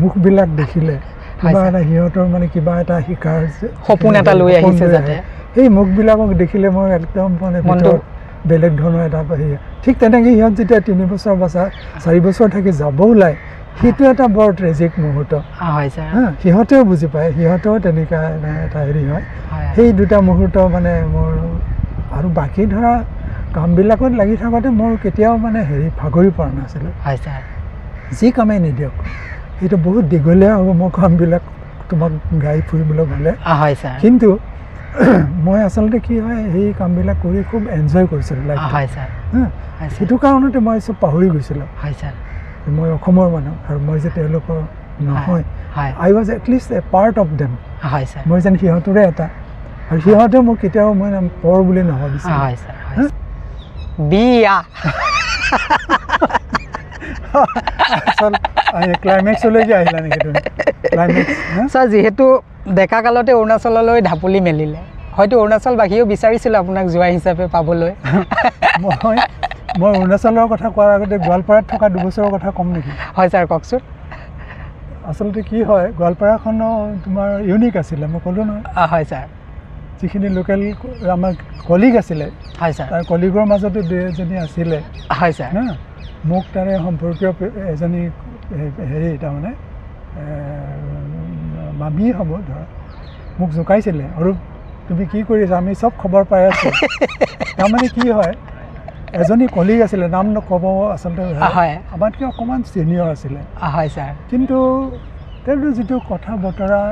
Speaker 2: মুখবিলাক দেখিলে কিবা এটা সিহঁতৰ মানে কিবা এটা শিকাৰ
Speaker 1: সপোন এটা লৈ আহিছে যাতে
Speaker 2: সেই মুখবিলাকক দেখিলে মই একদম মানে বেলেগ ধৰণৰ এটা ঠিক তেনেকৈ সিহঁত যেতিয়া 3 বছৰ বা 4 বছৰ থাকি যাব ওলায় সেইটো এটা বৰ ট্ৰেজিক মুহূৰ্ত সিহঁতেও বুজি পায় সিহঁতেও তেনেকুৱা এটা হেৰি হয় সেই দুটা মুহূৰ্ত মানে মোৰ আৰু বাকী ধৰা কামবিলাকত লাগি থাকোঁতে মোৰ কেতিয়াও মানে ভাগৰি পৰা নাছিলোঁ যি কামেই নিদিয়ক সেইটো বহুত দীঘলীয়া হ'ব মোৰ কামবিলাক তোমাক গাই ফুৰিবলৈ গ'লে কিন্তু মই আচলতে কি হয় সেই কামবিলাক কৰি খুব এনজয় কৰিছিলোঁ সেইটো কাৰণতে মই চব পাহৰি গৈছিলোঁ মই অসমৰ মানুহ আৰু মই যে তেওঁলোকৰ নহয় I was at least a part of them মই যেন সিহঁতৰে এটা আৰু সিহঁতেও মোক কেতিয়াও মই পৰ বুলি নভাবিছিলোঁ ক্লাইমেক্সলৈকে আহিলা নেকি তুমি
Speaker 1: ছাৰ যিহেতু ডেকা কালতে অৰুণাচললৈ ঢাপলি মেলিলে হয়তো অৰুণাচলবাসীয়েও বিচাৰিছিলোঁ আপোনাক জোৱাই হিচাপে পাবলৈ
Speaker 2: মই অৰুণাচলৰ কথা কোৱাৰ আগতে গোৱালপাৰাত থকা 2 বছৰৰ কথা ক'ম নেকি
Speaker 1: হয় ছাৰ কওকচোন
Speaker 2: আচলতে কি হয় গোৱালপাৰাখনো তোমাৰ ইউনিক আছিলে মই ক'লোঁ নহয়
Speaker 1: হয় ছাৰ
Speaker 2: যিখিনি লোকেল আমাৰ কলিগ আছিলে
Speaker 1: হয় ছাৰ
Speaker 2: তাৰ কলিগৰ মাজতো 2 এজনী আছিলে
Speaker 1: হয় ছাৰ
Speaker 2: মোক তাৰে সম্পৰ্কীয় এজনী হেৰি তাৰমানে মামী হ'ব ধৰা মোক জোকাইছিলে আৰু তুমি কি কৰিছা আমি চব খবৰ পাই আছোঁ তাৰমানে কি হয় এজনী কলিগ আছিলে নাম নক'ব আচলতে আমাতকৈ অকণমান ছিনিয়ৰ আছিলে
Speaker 1: হয় ছাৰ
Speaker 2: কিন্তু তেওঁৰ যিটো কথা বতৰা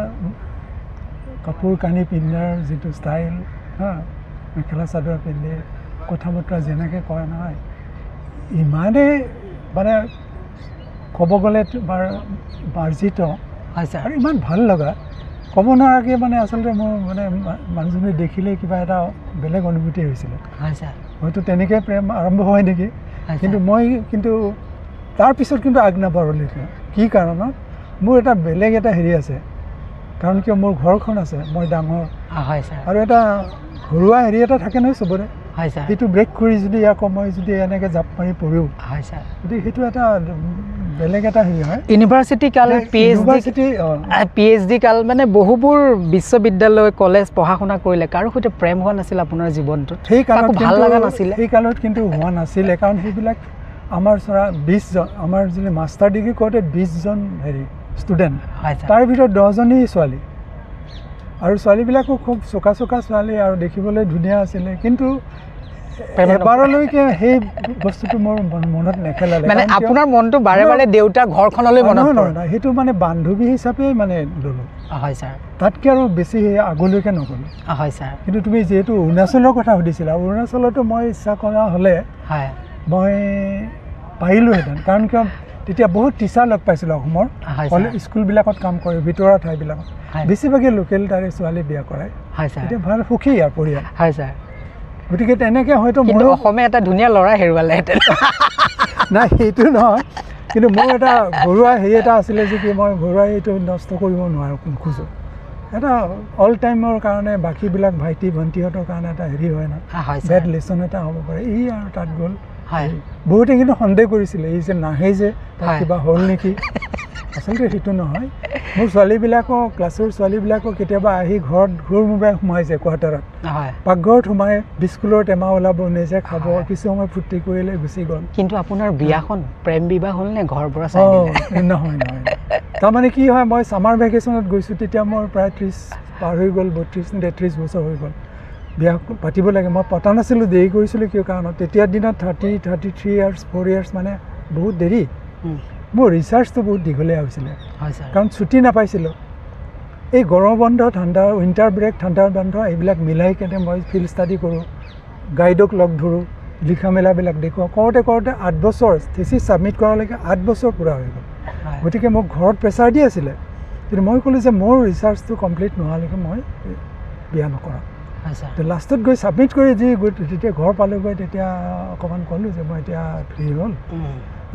Speaker 2: কাপোৰ কানি পিন্ধাৰ যিটো ষ্টাইল মেখেলা চাদৰ পিন্ধি কথা বতৰা যেনেকৈ কয় নহয় ইমানেই মানে ক'ব গ'লে তোমাৰ মাৰ্জিত আৰু ইমান ভাল লগা ক'ব নোৱাৰাকৈ মানে আচলতে মোৰ মানে মানুহজনী দেখিলে কিবা এটা বেলেগ অনুভূতি হৈছিলে হয়তো তেনেকৈ প্ৰেম আৰম্ভ হয় নেকি কিন্তু মই তাৰপিছত কিন্তু আগ নাবাঢ়িলোঁ কি কাৰণত মোৰ এটা বেলেগ এটা হেৰি আছে কাৰণ কিয় মোৰ ঘৰখন আছে মই ডাঙৰ
Speaker 1: হয় ছাৰ
Speaker 2: আৰু এটা ঘৰুৱা হেৰি এটা থাকে নহয় চবৰে
Speaker 1: হয় ছাৰ
Speaker 2: সেইটো ব্ৰেক কৰি যদি আকৌ মই যদি এনেকৈ জাপ মাৰি পঢ়োঁ
Speaker 1: হয় ছাৰ
Speaker 2: গতিকে সেইটো এটা বেলেগ এটা হেৰি হয়
Speaker 1: ইউনিভাৰ্চিটি কাল PhD কাল মানে বহুবোৰ বিশ্ববিদ্যালয় কলেজ পঢ়া শুনা কৰিলে কাৰো সৈতে প্ৰেম হোৱা নাছিল আপোনাৰ জীৱনটোত
Speaker 2: সেই কালত
Speaker 1: ভাল লগা নাছিলে
Speaker 2: সেই কালত কিন্তু হোৱা নাছিলে কাৰণ সেইবিলাক আমাৰ চৰা 20জন আমাৰ যদি মাষ্টাৰ ডিগ্ৰী কৰোঁতে 20জন হেৰি ষ্টুডেণ্ট তাৰ ভিতৰত 10জনী ছোৱালী আৰু ছোৱালীবিলাকো খুব চোকা চোকা ছোৱালী আৰু দেখিবলৈ ধুনীয়া আছিলে কিন্তু এবাৰলৈকে সেই বস্তুটো মোৰ মনত নেখেলালে
Speaker 1: মানে আপোনাৰ মনটো বাৰে বাৰে দেউতাৰ ঘৰখনলৈ মনত
Speaker 2: নহয় সেইটো মানে বান্ধৱী হিচাপে মানে ল'লোঁ
Speaker 1: হয় ছাৰ
Speaker 2: তাতকৈ আৰু বেছি আগলৈকে নগ'লোঁ
Speaker 1: হয় ছাৰ
Speaker 2: কিন্তু তুমি যিহেতু অৰুণাচলৰ কথা সুধিছিলা অৰুণাচলতো মই ইচ্ছা কৰা হ'লে
Speaker 1: হয়
Speaker 2: মই পাৰিলোঁহেঁতেন কাৰণ কিয় তেতিয়া বহুত টিচাৰ লগ পাইছিলোঁ অসমৰ স্কুলবিলাকত কাম কৰে ভিতৰুৱা ঠাইবিলাকত বেছিভাগে লোকেল তাৰে ছোৱালী বিয়া কৰাই এতিয়া ভাল সুখী ইয়াৰ পৰিয়াল
Speaker 1: হয় ছাৰ
Speaker 2: গতিকে তেনেকৈ হয়তো
Speaker 1: মই অসমে এটা ধুনীয়া ল'ৰা হেৰুৱালেহেঁতেন
Speaker 2: নাই সেইটো নহয় কিন্তু মোৰ এটা ঘৰুৱা হেৰি এটা আছিলে যে কি মই ঘৰুৱা এইটো নষ্ট কৰিব নোৱাৰোঁ নোখোজোঁ এটা অল টাইমৰ কাৰণে বাকীবিলাক ভাইটি ভণ্টিহঁতৰ কাৰণে এটা হেৰি হয় না বেড লেচন এটা হ'ব পাৰে ই আৰু তাত গ'ল বহুতে কিন্তু সন্দেহ কৰিছিলে এই যে নাহে যে কিবা হ'ল নেকি আচলতে সেইটো নহয় মোৰ ছোৱালীবিলাকক ক্লাছৰ ছোৱালীবিলাকক কেতিয়াবা আহি ঘৰত ঘূৰ মোবাইল সোমাই যায় কোৱাৰ্টাৰত পাকঘৰত সোমাই বিস্কুলৰ টেমা ওলাব নিজে খাব কিছু সময় ফূৰ্তি কৰিলে গুচি গ'ল কিন্তু
Speaker 1: আপোনাৰ বিয়াখন প্ৰেম বিবাহ হ'ল নে ঘৰৰ পৰা
Speaker 2: নহয় তাৰমানে কি হয় মই ছামাৰ ভেকেশ্যনত গৈছোঁ তেতিয়া মোৰ প্ৰায় 30 পাৰ হৈ গ'ল 32-33 বছৰ হৈ গ'ল বিয়া পাতিব লাগে মই পতা নাছিলোঁ দেৰি কৰিছিলোঁ কিয় কাৰণত তেতিয়াৰ দিনত 33 ইয়াৰ্ছ 4 ইয়াৰ্ছ মানে বহুত দেৰি মোৰ ৰিচাৰ্জটো বহুত দীঘলীয়া হৈছিলে কাৰণ ছুটি নাপাইছিলোঁ এই গৰম বন্ধ ঠাণ্ডা উইণ্টাৰ ব্ৰেক ঠাণ্ডাৰ বন্ধ এইবিলাক মিলাই কেনে মই ফিল্ড ষ্টাডি কৰোঁ গাইডক লগ ধৰোঁ লিখা মেলাবিলাক দেখুৱাওঁ কৰোঁতে 8 বছৰ থিচিছ ছাবমিট কৰালৈকে 8 বছৰ পূৰা হৈ গ'ল গতিকে মোক ঘৰত প্ৰেছাৰ দি আছিলে কিন্তু মই ক'লোঁ যে মোৰ ৰিচাৰ্জটো কমপ্লিট নোহোৱালৈকে মই বিয়া নকৰাওঁ লাষ্টত গৈ ছাবমিট কৰি যেতিয়া ঘৰ পালোঁগৈ তেতিয়া অকণমান ক'লোঁ যে মই এতিয়া ফ্ৰী হ'ল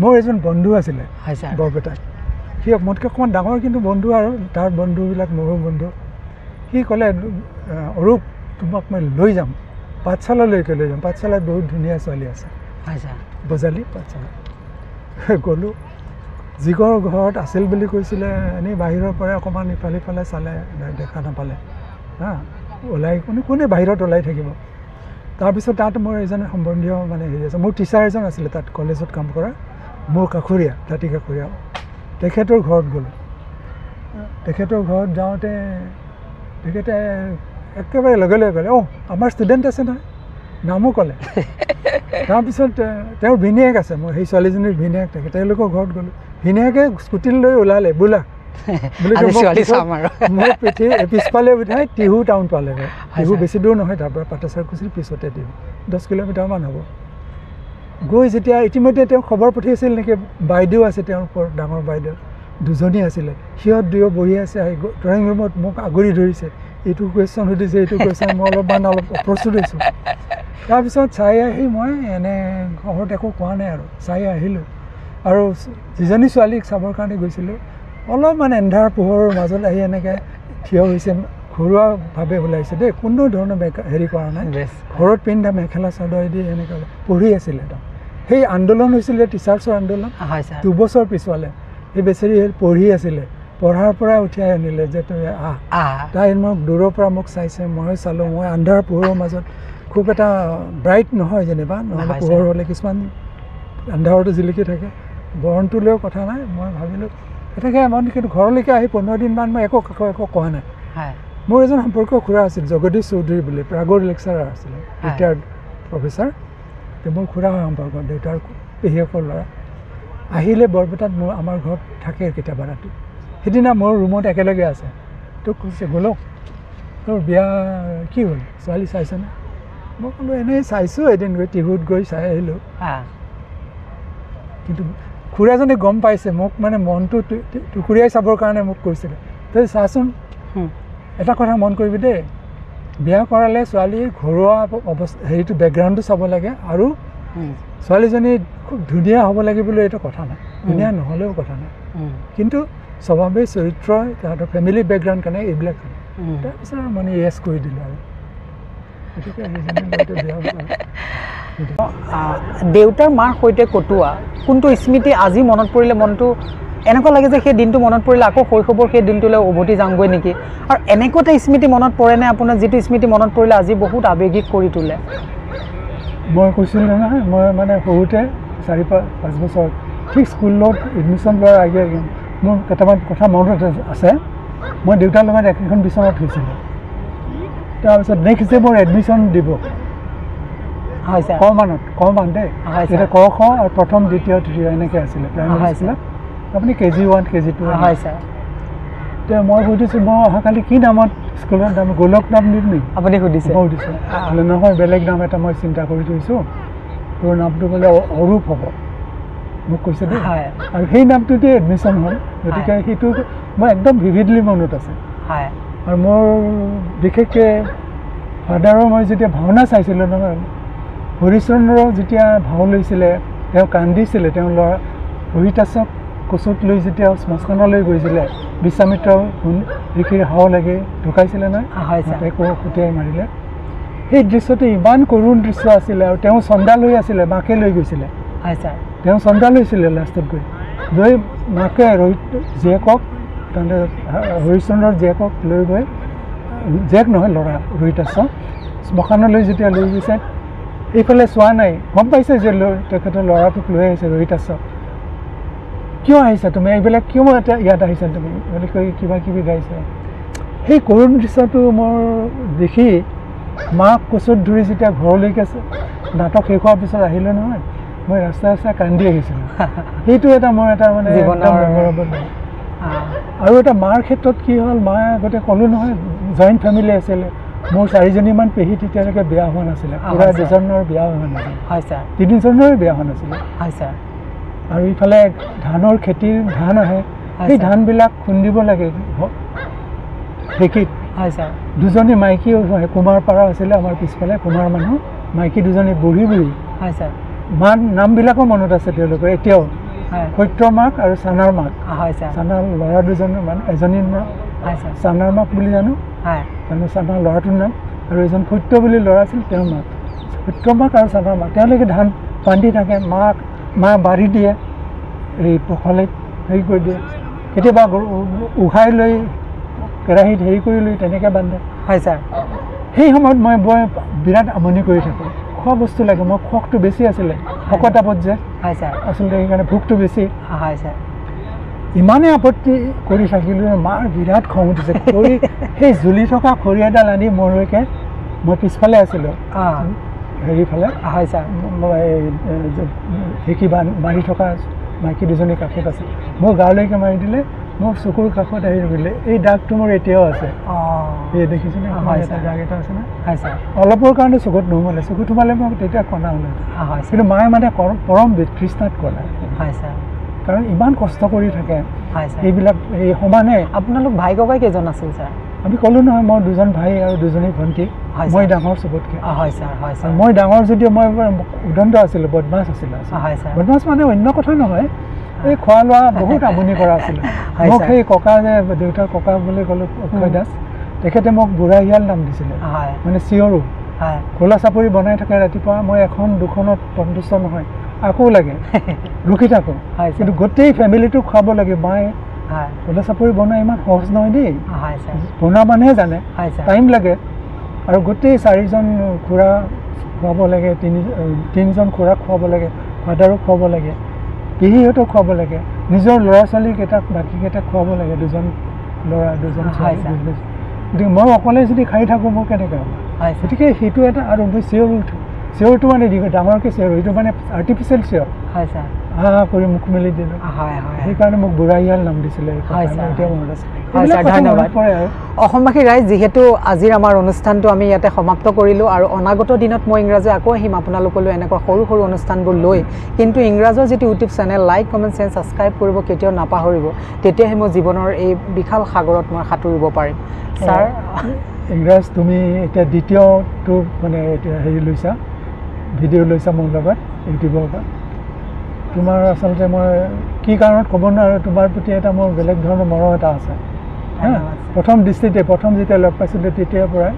Speaker 2: মোৰ এজন বন্ধু আছিলে বৰপেটাত সি মোতকৈ অকণমান ডাঙৰ কিন্তু বন্ধু আৰু তাৰ বন্ধুবিলাক মোৰো বন্ধু সি ক'লে অৰূপ তোমাক মই লৈ যাম পাঠশালালৈকে লৈ যাম পাঠশালাত বহুত ধুনীয়া ছোৱালী আছে বজালি পাঠশালা গ'লোঁ যিঘৰ ঘৰত আছিল বুলি কৈছিলে এনেই বাহিৰৰ পৰা অকণমান ইফালে ইফালে চালে দেখা নাপালে হা ওলাই কোনে বাহিৰত ওলাই থাকিব তাৰপিছত তাত মোৰ এজন সম্বন্ধীয় মানে হেৰি আছে মোৰ টিচাৰ এজন আছিলে তাত কলেজত কাম কৰা মোৰ কাষৰীয়া দাঁতি কাষৰীয়া তেখেতৰ ঘৰত গ'লোঁ তেখেতৰ ঘৰত যাওঁতে তেখেতে একেবাৰে লগে লগে ক'লে আমাৰ ষ্টুডেণ্ট আছে নহয় নামো ক'লে তাৰপিছত তেওঁৰ ভিনিয়েক আছে মোৰ সেই ছোৱালীজনীৰ ভিনিয়েক থাকে তেওঁলোকৰ ঘৰত গ'লোঁ ভিনিয়েকে স্কুটি লৈ ওলালে বোলা মোৰ পিছফালে উঠাই টিহু টাউন পালেগৈ টিহু বেছি দূৰ নহয় তাৰ পৰা পাটাচাৰকুচিৰ পিছতে টিহু 10 কিলোমিটাৰমান হ'ব গৈ যেতিয়া ইতিমধ্যে তেওঁ খবৰ পঠিয়াইছিল নেকি বাইদেউ আছে তেওঁৰ ওপৰত ডাঙৰ বাইদেউ দুজনী আছিলে সিহঁত দুয়ো বহি আছে ড্ৰয়িং ৰুমত মোক আগুৰি ধৰিছে এইটো কুৱেশ্যন সুধিছে এইটো কুৱেশ্যন মই অলপ প্ৰস্তুত হৈছোঁ তাৰপিছত চাই আহি মই এনে ঘৰত একো কোৱা নাই আৰু চাই আহিলোঁ আৰু যিজনী ছোৱালীক চাবৰ কাৰণে গৈছিলোঁ অলপমান এন্ধাৰ পোহৰৰ মাজত আহি এনেকৈ থিয় হৈছে ঘৰুৱাভাৱে ওলাইছে দেই কোনো ধৰণৰ হেৰি কৰা নাই ঘৰত পিন্ধা মেখেলা চাদৰেদি এনেকৈ পঢ়ি আছিলে একদম সেই আন্দোলন হৈছিলে টিচাৰ্ছৰ আন্দোলন 2 বছৰ পিছুৱালে সেই বেচেৰি পঢ়ি আছিলে পঢ়াৰ পৰা উঠিয়াই আনিলে যে তুমি তাই মোক দূৰৰ পৰা মোক চাইছে মই চালোঁ মই আন্ধাৰ পোহৰৰ মাজত খুব এটা ব্ৰাইট নহয় যেনিবা নহ'লে পোহৰ হ'লে কিছুমান আন্ধাৰতো জিলিকি থাকে বৰণটো লৈও কথা নাই মই ভাবিলোঁ এটাকে মই কিন্তু ঘৰলৈকে আহি 15 দিনমান মই একো কোৱা নাই মোৰ এজন সম্পৰ্কীয় খুৰা আছিল জগদীশ চৌধুৰী বুলি প্ৰাগৰ লেকচাৰাৰ আছিলে ৰিটায়াৰ্ড প্ৰফেচাৰ তো মোৰ খুৰা হয় সম্পৰ্ক দেউতাৰ পেহীয়েকৰ ল'ৰা আহিলে বৰপেটাত মোৰ আমাৰ ঘৰত থাকে কেতিয়াবা ৰাতি সেইদিনা মোৰ ৰুমত একেলগে আছে তোক কৈছে গোলক তোৰ বিয়া কি হ'ল ছোৱালী চাইছেনে মই ক'লোঁ এনেই চাইছোঁ এদিন গৈ টিহুত গৈ চাই আহিলোঁ কিন্তু খুৰাজনে গম পাইছে মোক মানে মনটো টুকুৰিয়াই চাবৰ কাৰণে মোক কৈছিলে তই চাচোন এটা কথা মন কৰিবি দেই বিয়া কৰালে ছোৱালীৰ ঘৰুৱা অৱস্থা হেৰিটো বেকগ্ৰাউণ্ডটো চাব লাগে আৰু ছোৱালীজনী খুব ধুনীয়া হ'ব লাগে বুলি এইটো কথা নাই, ধুনীয়া নহ'লেও কথা নাই, কিন্তু স্বভাৱে চৰিত্ৰ তাহাঁতৰ ফেমিলি বেকগ্ৰাউণ্ড কাৰণে এইবিলাক তাৰপিছত মানে য়েছ কৰি দিলে আৰু
Speaker 1: দেউতাৰ মাৰ সৈতে কটোৱা কোনটো স্মৃতি আজি মনত পৰিলে মনটো এনেকুৱা লাগে যে সেই দিনটো মনত পৰিলে আকৌ শৈশৱৰ সেই দিনটোলৈ উভতি যাওঁগৈ নেকি? আৰু এনেকুৱা এটা স্মৃতি মনত পৰেনে আপোনাৰ যিটো স্মৃতি মনত পৰিলে আজি বহুত আৱেগিক কৰি তোলে?
Speaker 2: মই কৈছিলোঁ নহয়, মই মানে সৰুতে 4-5 বছৰ ঠিক স্কুলত এডমিশ্যন লোৱাৰ আগে মোৰ কেইটামান কথা মনত আছে। মই দেউতাৰ লগত একেখন বিচনাত শুইছিলোঁ। তাৰপিছত নেক্সট ডে মোৰ এডমিশ্যন দিব
Speaker 1: হয় ছাৰ,
Speaker 2: কমান দেই, এতিয়া ক খ আৰু প্ৰথম দ্বিতীয় তৃতীয় এনেকৈ আছিলে প্ৰাইমেৰী স্কুলত। আপুনি KG1 KG2
Speaker 1: হয় ছাৰ।
Speaker 2: এতিয়া মই সুধিছোঁ মই অহাকালি কি নামত স্কুলৰ নাম গোলক নাম দিম নেকি?
Speaker 1: আপুনি সুধিছে?
Speaker 2: মই সুধিছোঁ বোলে নহয়, বেলেগ নাম এটা মই চিন্তা কৰি থৈছোঁ, তোৰ নামটো বোলে অৰূপ হ'ব মোক কৈছে দেই। আৰু সেই নামটোতে এডমিশ্যন হ'ল, গতিকে সেইটো মই একদম ভিভিডলি মনত আছে। আৰু মোৰ বিশেষকৈ ফাদাৰৰ মই যেতিয়া ভাওনা চাইছিলোঁ নহয়, হৰিশ্চন্দ্ৰ যেতিয়া ভাও লৈছিলে তেওঁ কান্দিছিলে, তেওঁ ল'ৰা ৰোহিতাসক কোচত লৈ যেতিয়া শ্মশানলৈ গৈছিলে, বিশ্বামিত্ৰ ঋষিৰ হাও লাগি ঢুকাইছিলে নহয়, তাইকো খুটিয়াই মাৰিলে। সেই দৃশ্যটো ইমান কৰুণ দৃশ্য আছিলে। আৰু তেওঁ চন্দা লৈ আছিলে, মাকে লৈ গৈছিলে, তেওঁ চন্দা লৈছিলে লাষ্টত লৈ মাকে জীয়েকক তাৰমানে হৰিশ্চন্দ্ৰৰ জীয়েকক লৈ গৈ, জীয়েক নহয় ল'ৰা ৰোহিতাসক শ্মশানলৈ যেতিয়া লৈ গৈছে, এইফালে চোৱা নাই, গম পাইছে যে তেখেতৰ ল'ৰাটোক লৈ আহিছে ৰোহিতাসক। কিয় আহিছা তুমি, এইবিলাক কিয় ইয়াত আহিছা তুমি বুলি কৈ কিবা কিবি গাইছে। সেই কৰুণ দৃশ্যটো মোৰ দেখি মাক কোচত ধৰি যেতিয়া ঘৰলৈকে নাটক শেষ হোৱাৰ পিছত আহিলোঁ নহয়, মই ৰাস্তাই কান্দি আহিছিলোঁ। সেইটো এটা মোৰ এটা মানে আৰু এটা মাৰ ক্ষেত্ৰত কি হ'ল, মায়ে আগতে ক'লোঁ নহয় জইণ্ট ফেমিলি আছিলে, মোৰ 4জনীমান পেহী তেতিয়ালৈকে বিয়া হোৱা নাছিলে, পুৰা 2জনৰ বিয়া হোৱা নাছিলে, 3জনৰে বিয়া হোৱা নাছিলে। আৰু ইফালে ধানৰ খেতিৰ ধান আহে, সেই ধানবিলাক খুন্দিব লাগে ঢেঁকীত। 2জনী মাইকী কুমাৰপাৰা আছিলে আমাৰ পিছফালে, কুমাৰ মানুহ মাইকী 2জনী বুঢ়ী নামবিলাকো মনত আছে তেওঁলোকৰ এতিয়াও, সত্যৰ মাক আৰু চানাৰ মাক। চানাৰ ল'ৰা 2জনৰ মানে এজনীৰ নাম চানাৰ মাক বুলি জানো, চানাৰ ল'ৰাটোৰ নাম, আৰু এজন সত্য বুলি ল'ৰা আছিল তেওঁৰ মাক, সত্য মাক আৰু চানাৰ মাক। তেওঁলোকে ধান বান্ধি থাকে, মা বাঢ়ি দিয়ে, এই পখালিত হেৰি কৰি দিয়ে, কেতিয়াবা উঘাই লৈ কেৰাহীত হেৰি কৰি লৈ তেনেকৈ বান্ধে। সেই সময়ত মই বিৰাট আমনি কৰি থাকোঁ, খোৱা বস্তু লাগে, মোৰ খকটো বেছি আছিলে, শকতাপত যে আচলতে সেইকাৰণে ভোকটো বেছি। ইমানেই আপত্তি কৰি থাকিলোঁ, মাৰ বিৰাট খং উঠিছে। কৰি সেই জ্বলি থকা খৰি এডাল আনি মোৰলৈকে, মই পিছফালে আছিলোঁ হেৰিফালে, ঢেঁকী মাৰি থকা মাইকী 2জনী কাষত আছে, মোৰ গালৈকে মাৰি দিলে, মোৰ চকুৰ কাষত আহি ৰখিলে। এই দাগটো মোৰ এতিয়াও আছে, এই দেখিছেনে এটা দাগ এটা আছে না, অলপৰ কাৰণে চকুত নোসোমালে, চকুত সোমালে মোক তেতিয়া কণা ওলাই। কিন্তু মায়ে মানে পৰম তৃষ্ণাত কৰে, কাৰণ ইমান কষ্ট কৰি থাকে এইবিলাক এই সমানে।
Speaker 1: আপোনালোক ভাই ককাই কেইজন আছিল ছাৰ?
Speaker 2: আমি ক'লোঁ নহয়, মই 2জন ভাই আৰু 2জনী ভণ্টি, মই ডাঙৰ চবতকৈ। মই ডাঙৰ যদিও মই উদণ্ড আছিলোঁ, বদমাছ আছিলোঁ। বদমাছ মানে অন্য কথা নহয়, এই খোৱা লোৱা বহুত আমনি কৰা আছিলে মোক। সেই ককা যে দেউতাৰ ককা বুলি ক'লোঁ অক্ষয় দাস, তেখেতে মোক বুঢ়া শিয়াল নাম দিছিলে, মানে চিঞৰো। খোলা চাপৰি বনাই থাকে ৰাতিপুৱা, মই এখন দুখনত সন্তুষ্ট নহয়, আকৌ লাগে ৰখি থাকোঁ, কিন্তু গোটেই ফেমিলিটোক খুৱাব লাগে। মায়ে খোলা চাপৰি বনাই ইমান সহজ নহয় দেই, বনোৱা মানুহে জানে, টাইম লাগে। আৰু গোটেই 4জন খুৰা খুৱাব লাগে, 3জন খুৰাক খুৱাব লাগে, ফাদাৰক খুৱাব লাগে, পেহীহঁতক খুৱাব লাগে, নিজৰ ল'ৰা ছোৱালীকেইটাক বাকীকেইটাক খুৱাব লাগে, 2জন ল'ৰা 2জন ছোৱালী। গতিকে মই অকলে যদি খাই থাকোঁ মোৰ কেনেকৈ হ'ব? গতিকে সেইটো এটা। আৰু মই চিঞৰ উঠোঁ, চিঞৰটো মানে ডাঙৰকৈ চিঞৰ, সেইটো মানে আৰ্টিফিচিয়েল চিঞৰ, কৰি মুখ মেলি দিলোঁ, সেইকাৰণে মোক বুঢ়া শিয়াল নাম দিছিলে।
Speaker 1: ধন্যবাদ। অসমবাসী ৰাইজ, যিহেতু আজিৰ আমাৰ অনুষ্ঠানটো আমি ইয়াতে সমাপ্ত কৰিলোঁ, আৰু অনাগত দিনত মই ইংৰাজে আকৌ আহিম আপোনালোকলৈ এনেকুৱা সৰু সৰু অনুষ্ঠানবোৰ লৈ। কিন্তু ইংৰাজৰ যিটো YouTube channel, like comment share subscribe কৰিব কেতিয়াও নাপাহৰিব, তেতিয়াহে মই জীৱনৰ এই বিশাল সাগৰত মই সাঁতুৰিব পাৰিম। ছাৰ
Speaker 2: ইংৰাজ, তুমি এতিয়া দ্বিতীয়টো মানে এতিয়া হেৰি লৈছা, ভিডিঅ' লৈছা মোৰ লগত, ইউটিউবৰ পৰা তোমাৰ আচলতে মই কি কাৰণত ক'ব নোৱাৰোঁ তোমাৰ প্ৰতি এটা মোৰ বেলেগ ধৰণৰ মৰম এটা আছে প্ৰথম দৃষ্টিতে প্ৰথম যেতিয়া লগ পাইছিলোঁ তেতিয়াৰ পৰাই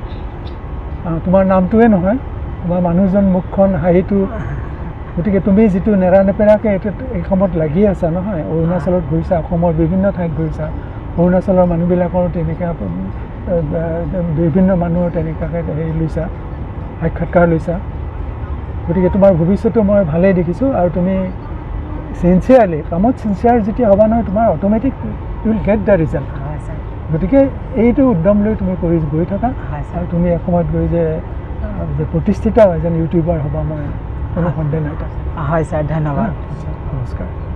Speaker 2: তোমাৰ নামটোৱে নহয় তোমাৰ মানুহজন মুখখন হাঁহিটো গতিকে তুমি যিটো নেৰানেপেৰাকৈ এই সময়ত লাগি আছা নহয় অৰুণাচলত ঘূৰিছা অসমৰ বিভিন্ন ঠাইত ঘূৰিছা অৰুণাচলৰ মানুহবিলাকৰ তেনেকৈ বিভিন্ন মানুহৰ তেনেকুৱাকৈ হেৰি লৈছা সাক্ষাৎকাৰ লৈছা গতিকে তোমাৰ ভৱিষ্যতটো মই ভালেই দেখিছোঁ আৰু তুমি চিনচিয়াৰলি কামত চিনচিয়াৰ যেতিয়া হ'বা নহয় তোমাৰ automatic you will get the result গতিকে এইটো উদ্যম লৈ তুমি কৰি গৈ থাকা আৰু তুমি এসময়ত গৈ যে প্ৰতিষ্ঠিত এজন ইউটিউবাৰ হ'বা মই কোনো সন্দেহ নাই
Speaker 1: হয় ছাৰ ধন্যবাদ
Speaker 2: নমস্কাৰ